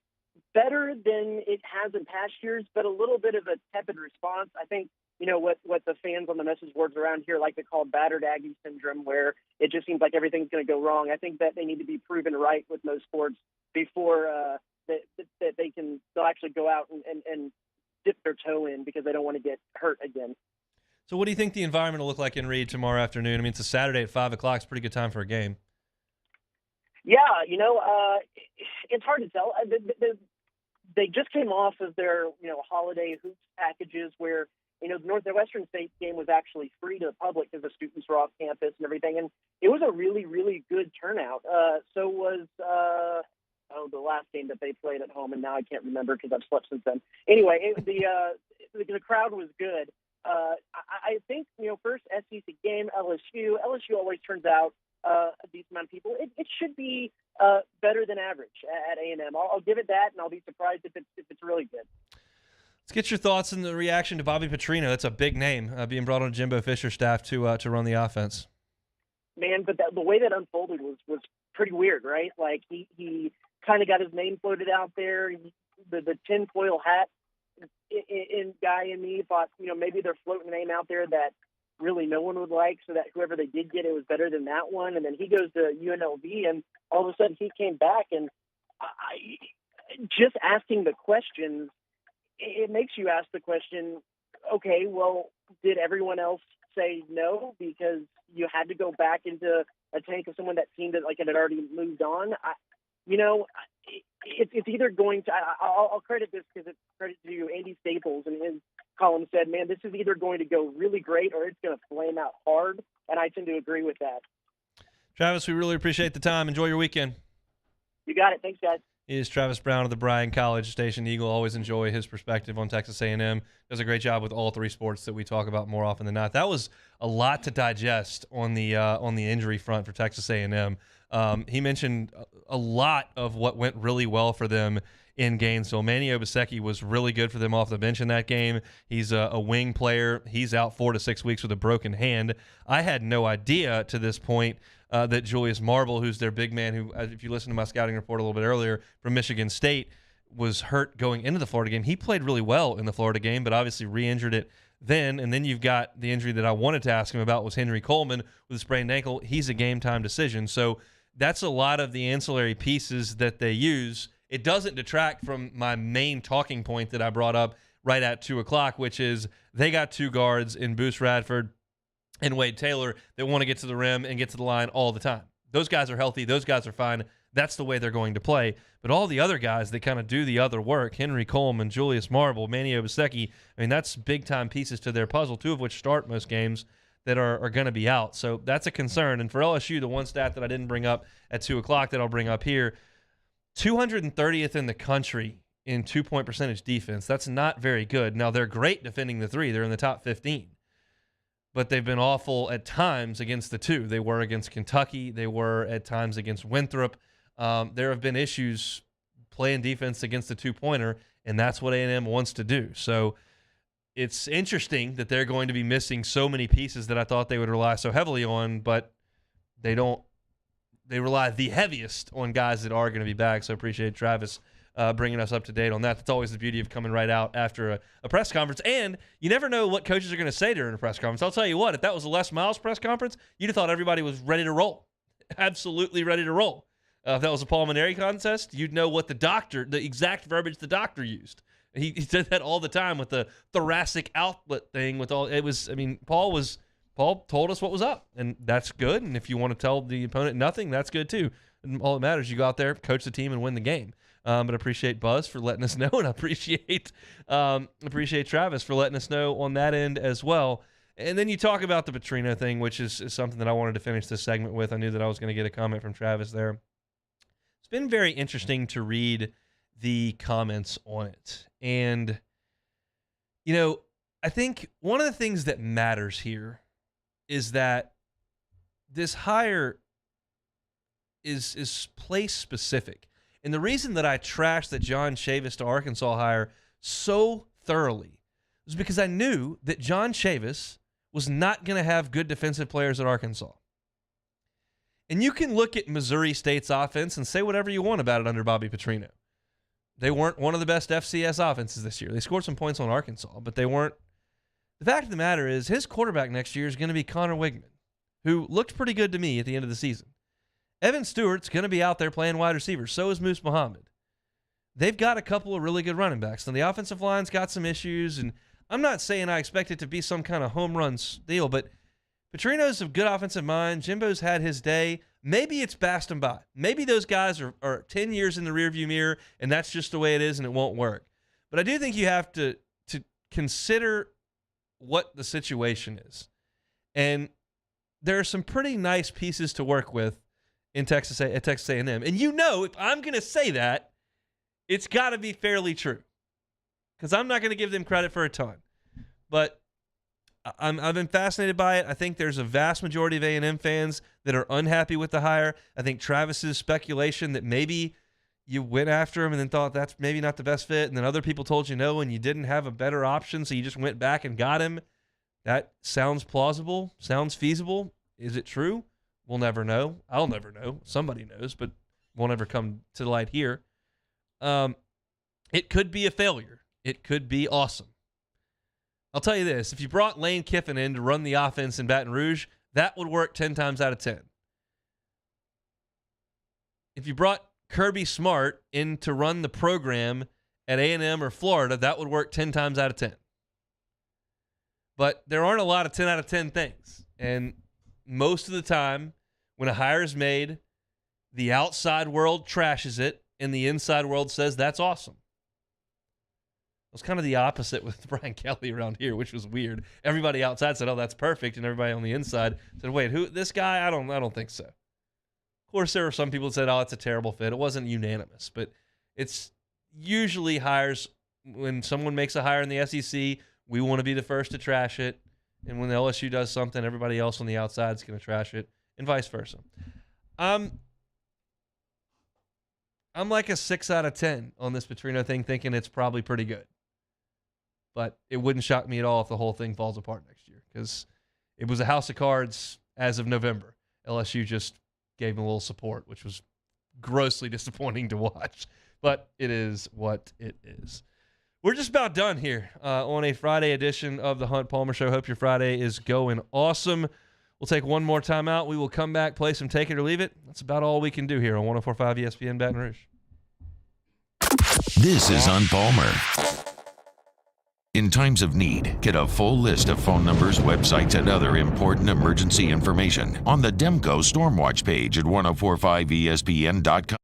better than it has in past years, but a little bit of a tepid response. I think, what the fans on the message boards around here like to call battered Aggie syndrome, where it just seems like everything's going to go wrong. I think that they need to be proven right with most sports before that they'll actually go out and dip their toe in because they don't want to get hurt again. So what do you think the environment will look like in Reed tomorrow afternoon? I mean, it's a Saturday at 5 o'clock. It's a pretty good time for a game. Yeah, it's hard to tell. They just came off of their, holiday hoops packages where, the Northwestern State game was actually free to the public because the students were off campus and everything. And it was a really, really good turnout. So was the last game that they played at home, and now I can't remember because I've slept since then. Anyway, the crowd was good. I think, first SEC game, LSU always turns out a decent amount of people. It should be better than average at A&M. I'll give it that, and I'll be surprised if it's really good. Let's get your thoughts and the reaction to Bobby Petrino. That's a big name being brought on Jimbo Fisher's staff to run the offense. Man, but the way that unfolded was pretty weird, right? Like he kind of got his name floated out there. The tinfoil hat in guy and me thought, maybe they're floating a name out there that really no one would like, so that whoever they did get, it was better than that one. And then he goes to UNLV, and all of a sudden he came back, and just asking the questions, it makes you ask the question, okay, well, did everyone else say no because you had to go back into a tank of someone that seemed like it had already moved on? It's either going to – I'll credit this because it's credit to Andy Staples, and his column said, man, this is either going to go really great or it's going to flame out hard, and I tend to agree with that. Travis, we really appreciate the time. Enjoy your weekend. You got it. Thanks, guys. He is Travis Brown of the Bryan College Station Eagle. Always enjoy his perspective on Texas A&M. Does a great job with all three sports that we talk about more often than not. That was a lot to digest on the injury front for Texas A&M. He mentioned a lot of what went really well for them in Gainesville. Manny Obaseki was really good for them off the bench in that game. He's a wing player. He's out 4 to 6 weeks with a broken hand. I had no idea to this point that Julius Marble, who's their big man, who, if you listen to my scouting report a little bit earlier, from Michigan State, was hurt going into the Florida game. He played really well in the Florida game, but obviously re-injured it then. And then you've got the injury that I wanted to ask him about was Henry Coleman with a sprained ankle. He's a game-time decision. So that's a lot of the ancillary pieces that they use. It doesn't detract from my main talking point that I brought up right at 2 o'clock, which is they got two guards in Boost Radford and Wade Taylor that want to get to the rim and get to the line all the time. Those guys are healthy. Those guys are fine. That's the way they're going to play. But all the other guys that kind of do the other work, Henry Coleman, Julius Marble, Manny Obaseki, I mean, that's big-time pieces to their puzzle, 2 of which start most games that are going to be out. So that's a concern. And for LSU, the one stat that I didn't bring up at 2 o'clock that I'll bring up here, 230th in the country in two-point percentage defense. That's not very good. Now, they're great defending the 3. They're in the top 15. But they've been awful at times against the 2. They were against Kentucky. They were at times against Winthrop. There have been issues playing defense against the 2-pointer, and that's what A&M wants to do. So it's interesting that they're going to be missing so many pieces that I thought they would rely so heavily on, but they don't. They rely the heaviest on guys that are going to be back. So I appreciate Travis bringing us up to date on that. That's always the beauty of coming right out after a press conference. And you never know what coaches are going to say during a press conference. I'll tell you what, if that was a Les Miles press conference, you'd have thought everybody was ready to roll. Absolutely ready to roll. If that was a pulmonary contest, you'd know what the exact verbiage the doctor used. He said that all the time with the thoracic outlet thing. Paul told us what was up, and that's good. And if you want to tell the opponent nothing, that's good too. And all that matters, you go out there, coach the team, and win the game. But I appreciate Buzz for letting us know, and I appreciate Travis for letting us know on that end as well. And then you talk about the Petrino thing, which is something that I wanted to finish this segment with. I knew that I was going to get a comment from Travis there. It's been very interesting to read the comments on it. And, I think one of the things that matters here is that this hire is place specific. And the reason that I trashed the John Chavis to Arkansas hire so thoroughly was because I knew that John Chavis was not going to have good defensive players at Arkansas. And you can look at Missouri State's offense and say whatever you want about it under Bobby Petrino. They weren't one of the best FCS offenses this year. They scored some points on Arkansas, but they weren't. The fact of the matter is his quarterback next year is going to be Connor Wigman, who looked pretty good to me at the end of the season. Evan Stewart's going to be out there playing wide receiver. So is Moose Muhammad. They've got a couple of really good running backs. And the offensive line's got some issues. And I'm not saying I expect it to be some kind of home run deal, but Petrino's a good offensive mind. Jimbo's had his day. Maybe it's passed him by. Maybe those guys are 10 years in the rearview mirror, and that's just the way it is, and it won't work. But I do think you have to consider what the situation is. And there are some pretty nice pieces to work with at Texas A&M. And if I'm going to say that, it's got to be fairly true. Because I'm not going to give them credit for a ton. But I've been fascinated by it. I think there's a vast majority of A&M fans that are unhappy with the hire. I think Travis's speculation that maybe you went after him and then thought that's maybe not the best fit, and then other people told you no and you didn't have a better option, so you just went back and got him. That sounds plausible, sounds feasible. Is it true? We'll never know. I'll never know. Somebody knows, but won't ever come to the light here. It could be a failure. It could be awesome. I'll tell you this. If you brought Lane Kiffin in to run the offense in Baton Rouge, that would work 10 times out of 10. If you brought Kirby Smart in to run the program at A&M or Florida, that would work 10 times out of 10. But there aren't a lot of 10 out of 10 things. And most of the time, when a hire is made, the outside world trashes it, and the inside world says, that's awesome. It was kind of the opposite with Brian Kelly around here, which was weird. Everybody outside said, oh, that's perfect, and everybody on the inside said, wait, who? This guy? I don't think so. Of course, there were some people that said, oh, it's a terrible fit. It wasn't unanimous, but it's usually hires. When someone makes a hire in the SEC, we want to be the first to trash it. And when the LSU does something, everybody else on the outside is going to trash it, and vice versa. I'm like a 6 out of 10 on this Petrino thing, thinking it's probably pretty good. But it wouldn't shock me at all if the whole thing falls apart next year, because it was a house of cards as of November. LSU just gave him a little support, which was grossly disappointing to watch. But it is what it is. We're just about done here on a Friday edition of the Hunt Palmer Show. Hope your Friday is going awesome. We'll take one more time out. We will come back, play some Take It or Leave It. That's about all we can do here on 104.5 ESPN Baton Rouge. This is On Palmer. In times of need, get a full list of phone numbers, websites, and other important emergency information on the Demco Stormwatch page at 1045ESPN.com.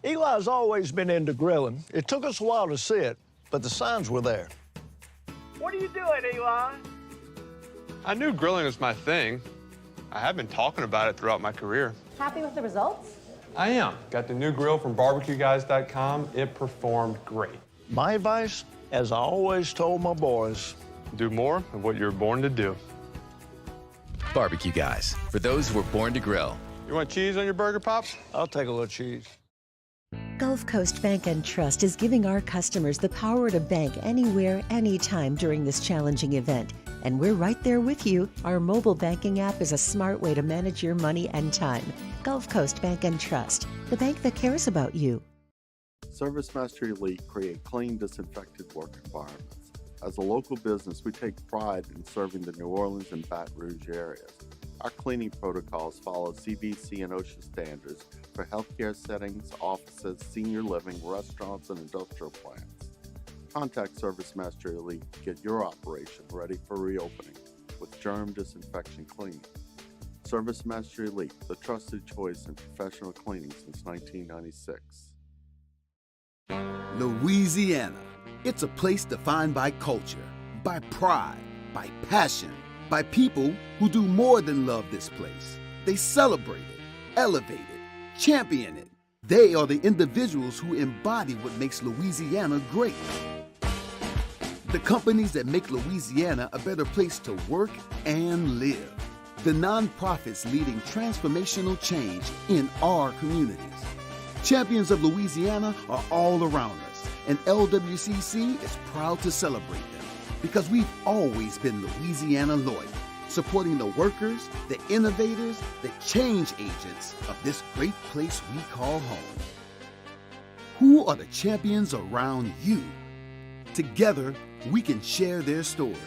Eli's always been into grilling. It took us a while to see it, but the signs were there. What are you doing, Eli? I knew grilling was my thing. I have been talking about it throughout my career. Happy with the results? I am. Got the new grill from barbecueguys.com. It performed great. My advice, as I always told my boys, do more of what you're born to do. Barbecue Guys, for those who were born to grill. You want cheese on your burger, Pops? I'll take a little cheese. Gulf Coast Bank and Trust is giving our customers the power to bank anywhere, anytime during this challenging event. And we're right there with you. Our mobile banking app is a smart way to manage your money and time. Gulf Coast Bank and Trust, the bank that cares about you. ServiceMaster Elite create clean, disinfected work environments. As a local business, we take pride in serving the New Orleans and Baton Rouge areas. Our cleaning protocols follow CDC and OSHA standards for healthcare settings, offices, senior living, restaurants, and industrial plants. Contact ServiceMaster Elite to get your operation ready for reopening with germ disinfection cleaning. ServiceMaster Elite, the trusted choice in professional cleaning since 1996. Louisiana. It's a place defined by culture, by pride, by passion, by people who do more than love this place. They celebrate it, elevate it, champion it. They are the individuals who embody what makes Louisiana great. The companies that make Louisiana a better place to work and live. The nonprofits leading transformational change in our communities. Champions of Louisiana are all around us, and LWCC is proud to celebrate them because we've always been Louisiana loyal, supporting the workers, the innovators, the change agents of this great place we call home. Who are the champions around you? Together, we can share their stories.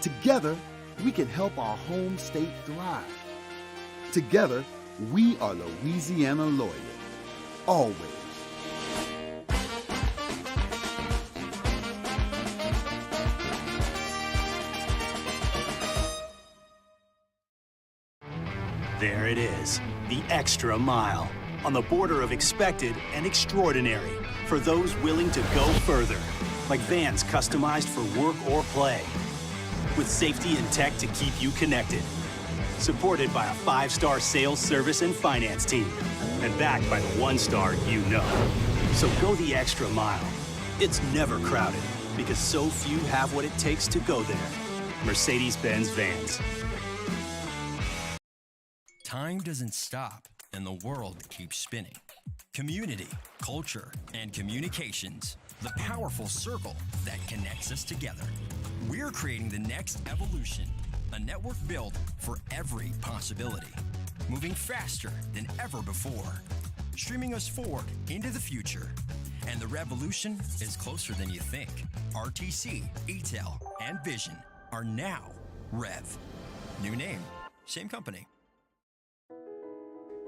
Together, we can help our home state thrive. Together, we are Louisiana loyal. Always. There it is, the extra mile, on the border of expected and extraordinary, for those willing to go further, like vans customized for work or play, with safety and tech to keep you connected, supported by a 5-star sales, service, and finance team, and backed by the 1-star you know. So go the extra mile. It's never crowded, because so few have what it takes to go there. Mercedes-Benz Vans. Time doesn't stop, and the world keeps spinning. Community, culture, and communications, the powerful circle that connects us together. We're creating the next evolution, a network built for every possibility, moving faster than ever before, streaming us forward into the future. And the revolution is closer than you think. RTC, ETEL, and Vision are now Rev. New name, same company.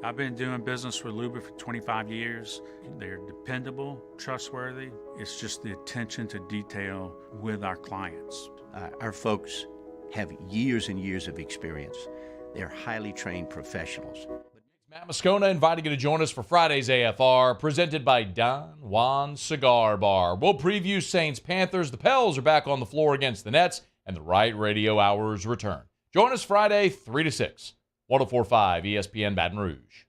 I've been doing business with Luba for 25 years. They're dependable, trustworthy. It's just the attention to detail with our clients. Our folks have years and years of experience. They're highly trained professionals. Matt Moscona inviting you to join us for Friday's AFR, presented by Don Juan Cigar Bar. We'll preview Saints-Panthers. The Pels are back on the floor against the Nets, and the Right Radio Hours return. Join us Friday, 3 to 6. 104.5 ESPN Baton Rouge.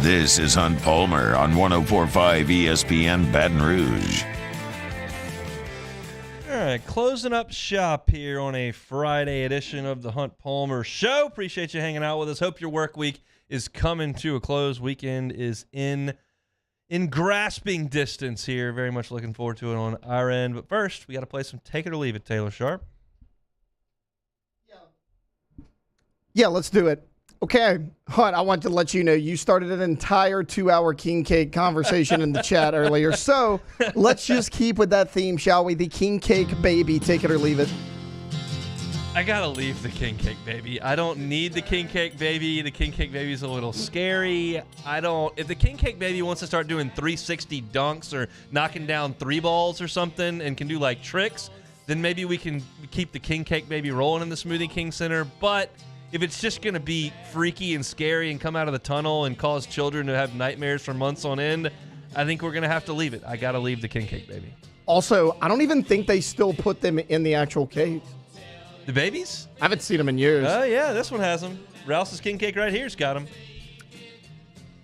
This is Hunt Palmer on 104.5 ESPN Baton Rouge. All right, closing up shop here on a Friday edition of the Hunt Palmer Show. Appreciate you hanging out with us. Hope your work week is coming to a close. Weekend is in grasping distance here. Very much looking forward to it on our end. But first, we got to play some Take It or Leave It, Taylor Sharp. Yeah, let's do it. Okay, Hunt, I want to let you know you started an entire 2-hour king cake conversation in the chat earlier. So let's just keep with that theme, shall we? The king cake baby, take it or leave it. I gotta leave the king cake baby. I don't need the king cake baby. The king cake baby is a little scary. If the king cake baby wants to start doing 360 dunks or knocking down 3 balls or something and can do like tricks, then maybe we can keep the king cake baby rolling in the Smoothie King Center. But if it's just going to be freaky and scary and come out of the tunnel and cause children to have nightmares for months on end, I think we're going to have to leave it. I got to leave the king cake baby. Also, I don't even think they still put them in the actual cake. The babies? I haven't seen them in years. Oh, yeah, this one has them. Rouse's king cake right here's got them.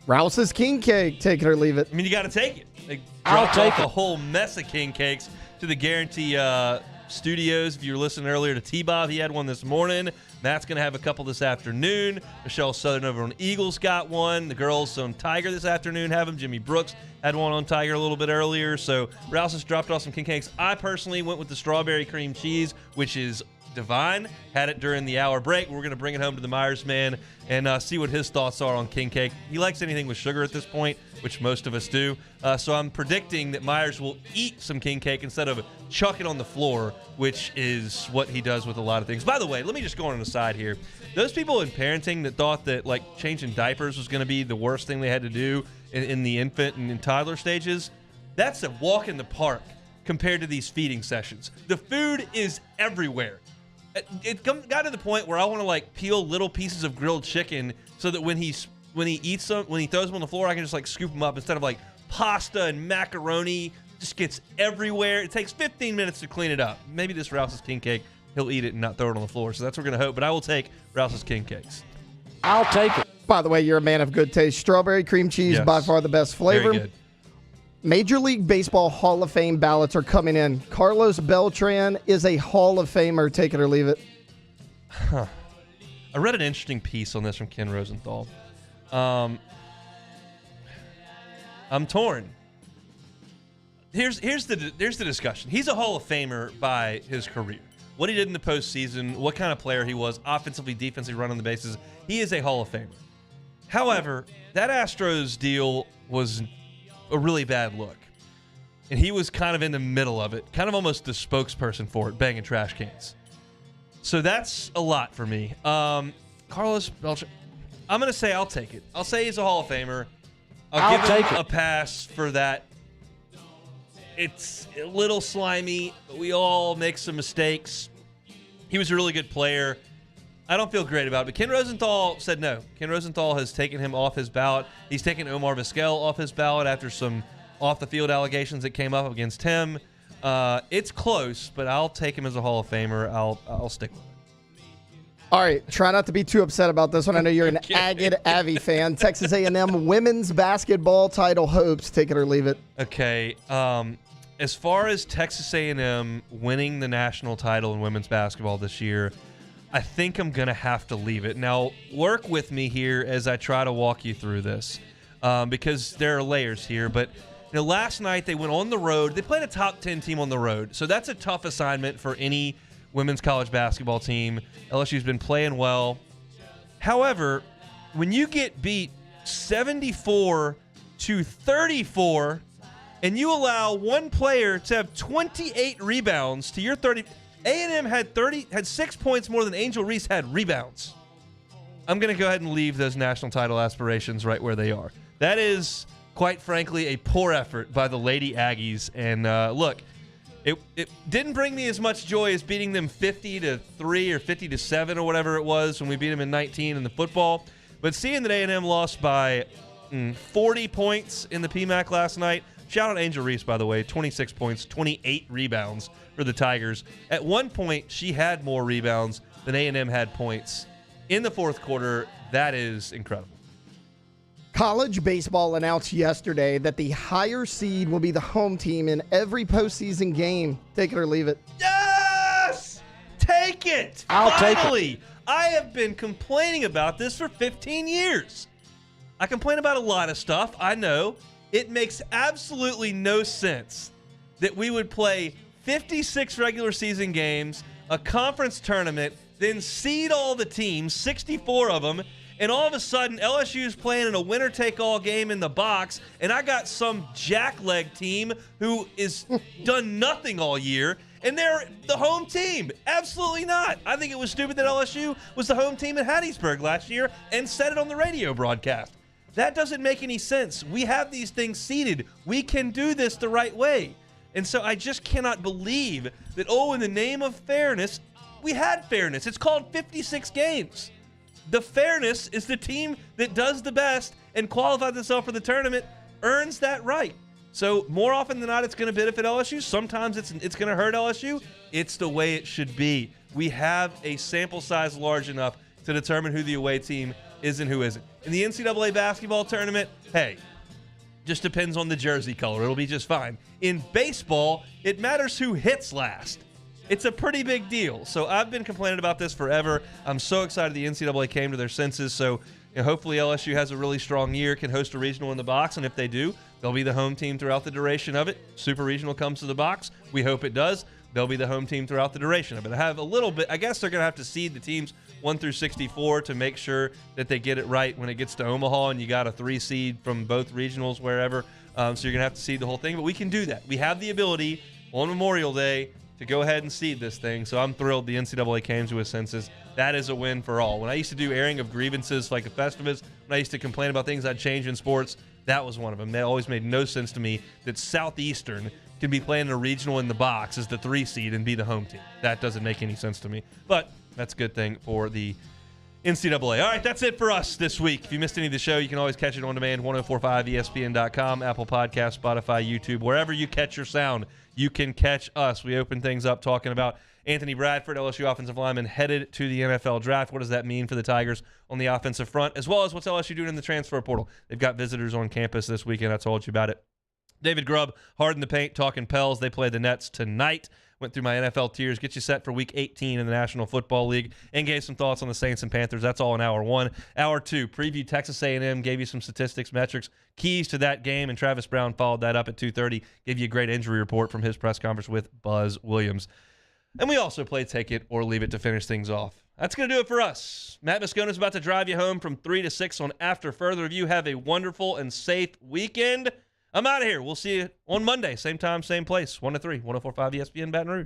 Rouse's king cake, take it or leave it. I mean, you got to take it. They I'll dropped take off it. a whole mess of king cakes to the Guarantee Studios. If you were listening earlier to T-Bob, he had one this morning. Matt's going to have a couple this afternoon. Michelle Southern over on Eagles got one. The girls on Tiger this afternoon have them. Jimmy Brooks had one on Tiger a little bit earlier. So Rouse has dropped off some king cakes. I personally went with the strawberry cream cheese, which is divine. Had it during the hour break. We're going to bring it home to the Myers man and see what his thoughts are on king cake. He likes anything with sugar at this point, which most of us do. So I'm predicting that Myers will eat some king cake instead of chuck it on the floor, which is what he does with a lot of things. By the way, let me just go on the side here. Those people in parenting that thought that like changing diapers was going to be the worst thing they had to do in the infant and in toddler stages, that's a walk in the park compared to these feeding sessions. The food is everywhere. It got to the point where I want to like peel little pieces of grilled chicken so that when he eats them, when he throws them on the floor, I can just like scoop them up instead of like pasta and macaroni. Just gets everywhere. It takes 15 minutes to clean it up. Maybe this Rouse's king cake, he'll eat it and not throw it on the floor. So that's what we're gonna hope. But I will take Rouse's king cakes. I'll take it. By the way, you're a man of good taste. Strawberry cream cheese, Yes. by far the best flavor. Very good. Major League Baseball Hall of Fame ballots are coming in. Carlos Beltran is a Hall of Famer. Take it or leave it. Huh. I read an interesting piece on this from Ken Rosenthal. I'm torn. Here's the discussion. He's a Hall of Famer by his career. What he did in the postseason, what kind of player he was, offensively, defensively, running the bases. He is a Hall of Famer. However, that Astros deal was a really bad look. And he was kind of in the middle of it, kind of almost the spokesperson for it, banging trash cans. So that's a lot for me. Carlos Beltran, I'm going to say I'll take it. I'll say he's a Hall of Famer. I'll give him a pass for that. It's a little slimy, but we all make some mistakes. He was a really good player. I don't feel great about it, but Ken Rosenthal said no. Ken Rosenthal has taken him off his ballot. He's taken Omar Vizquel off his ballot after some off-the-field allegations that came up against him. It's close, but I'll take him as a Hall of Famer. I'll stick with it. All right, try not to be too upset about this one. I know you're an Agate Avi fan. Texas A&M women's basketball title hopes. Take it or leave it. Okay. As far as Texas A&M winning the national title in women's basketball this year, I think I'm going to have to leave it. Now, work with me here as I try to walk you through this because there are layers here. But you know, last night they went on the road. They played a top 10 team on the road. So that's a tough assignment for any women's college basketball team. LSU's been playing well. However, when you get beat 74-34 and you allow one player to have 28 rebounds to your 30, A&M had 6 points more than Angel Reese had rebounds. I'm going to go ahead and leave those national title aspirations right where they are. That is, quite frankly, a poor effort by the Lady Aggies. And look, it didn't bring me as much joy as beating them 50-3 or 50-7 or whatever it was when we beat them in 19 in the football. But seeing that A&M lost by 40 points in the PMAC last night, shout out Angel Reese, by the way, 26 points, 28 rebounds for the Tigers. At one point, she had more rebounds than A&M had points in the fourth quarter. That is incredible. College baseball announced yesterday that the higher seed will be the home team in every postseason game. Take it or leave it. Yes! Take it! Finally! Take it. I have been complaining about this for 15 years. I complain about a lot of stuff, I know. It makes absolutely no sense that we would play 56 regular season games, a conference tournament, then seed all the teams, 64 of them, and all of a sudden LSU's playing in a winner-take-all game in the box, and I got some jackleg team who is done nothing all year, and they're the home team. Absolutely not. I think it was stupid that LSU was the home team in Hattiesburg last year and said it on the radio broadcast. That doesn't make any sense. We have these things seeded. We can do this the right way. And so I just cannot believe that, in the name of fairness, we had fairness. It's called 56 games. The fairness is the team that does the best and qualifies itself for the tournament earns that right. So more often than not, it's going to benefit LSU. Sometimes it's going to hurt LSU. It's the way it should be. We have a sample size large enough to determine who the away team is and who isn't. In the NCAA basketball tournament, hey, just depends on the jersey color. It'll be just fine. In baseball, it matters who hits last. It's a pretty big deal. So I've been complaining about this forever. I'm so excited the NCAA came to their senses. So hopefully LSU has a really strong year, can host a regional in the box, and if they do, they'll be the home team throughout the duration of it. Super Regional comes to the box. We hope it does. They'll be the home team throughout the duration of it. I have a little bit, I guess they're going to have to seed the teams 1 through 64 to make sure that they get it right when it gets to Omaha and you got a 3 seed from both regionals, wherever. So you're going to have to seed the whole thing, but we can do that. We have the ability on Memorial Day to go ahead and seed this thing. So I'm thrilled the NCAA came to a senses. That is a win for all. When I used to do airing of grievances like a Festivus, when I used to complain about things I'd change in sports, that was one of them. That always made no sense to me that Southeastern can be playing a regional in the box as the 3 seed and be the home team. That doesn't make any sense to me. But that's a good thing for the NCAA. All right, that's it for us this week. If you missed any of the show, you can always catch it on demand, 1045ESPN.com, Apple Podcasts, Spotify, YouTube, wherever you catch your sound, you can catch us. We open things up talking about Anthony Bradford, LSU offensive lineman, headed to the NFL draft. What does that mean for the Tigers on the offensive front, as well as what's LSU doing in the transfer portal? They've got visitors on campus this weekend. I told you about it. David Grubb, Hard in the Paint, talking Pels. They play the Nets tonight. Went through my NFL tiers, get you set for Week 18 in the National Football League, and gave some thoughts on the Saints and Panthers. That's all in Hour 1. Hour 2, preview Texas A&M, gave you some statistics, metrics, keys to that game, and Travis Brown followed that up at 2:30, gave you a great injury report from his press conference with Buzz Williams. And we also play Take It or Leave It to finish things off. That's going to do it for us. Matt Moscona is about to drive you home from 3 to 6 on After Further Review. Have a wonderful and safe weekend. I'm out of here. We'll see you on Monday. Same time, same place. 1 to 3, 104.5 ESPN Baton Rouge.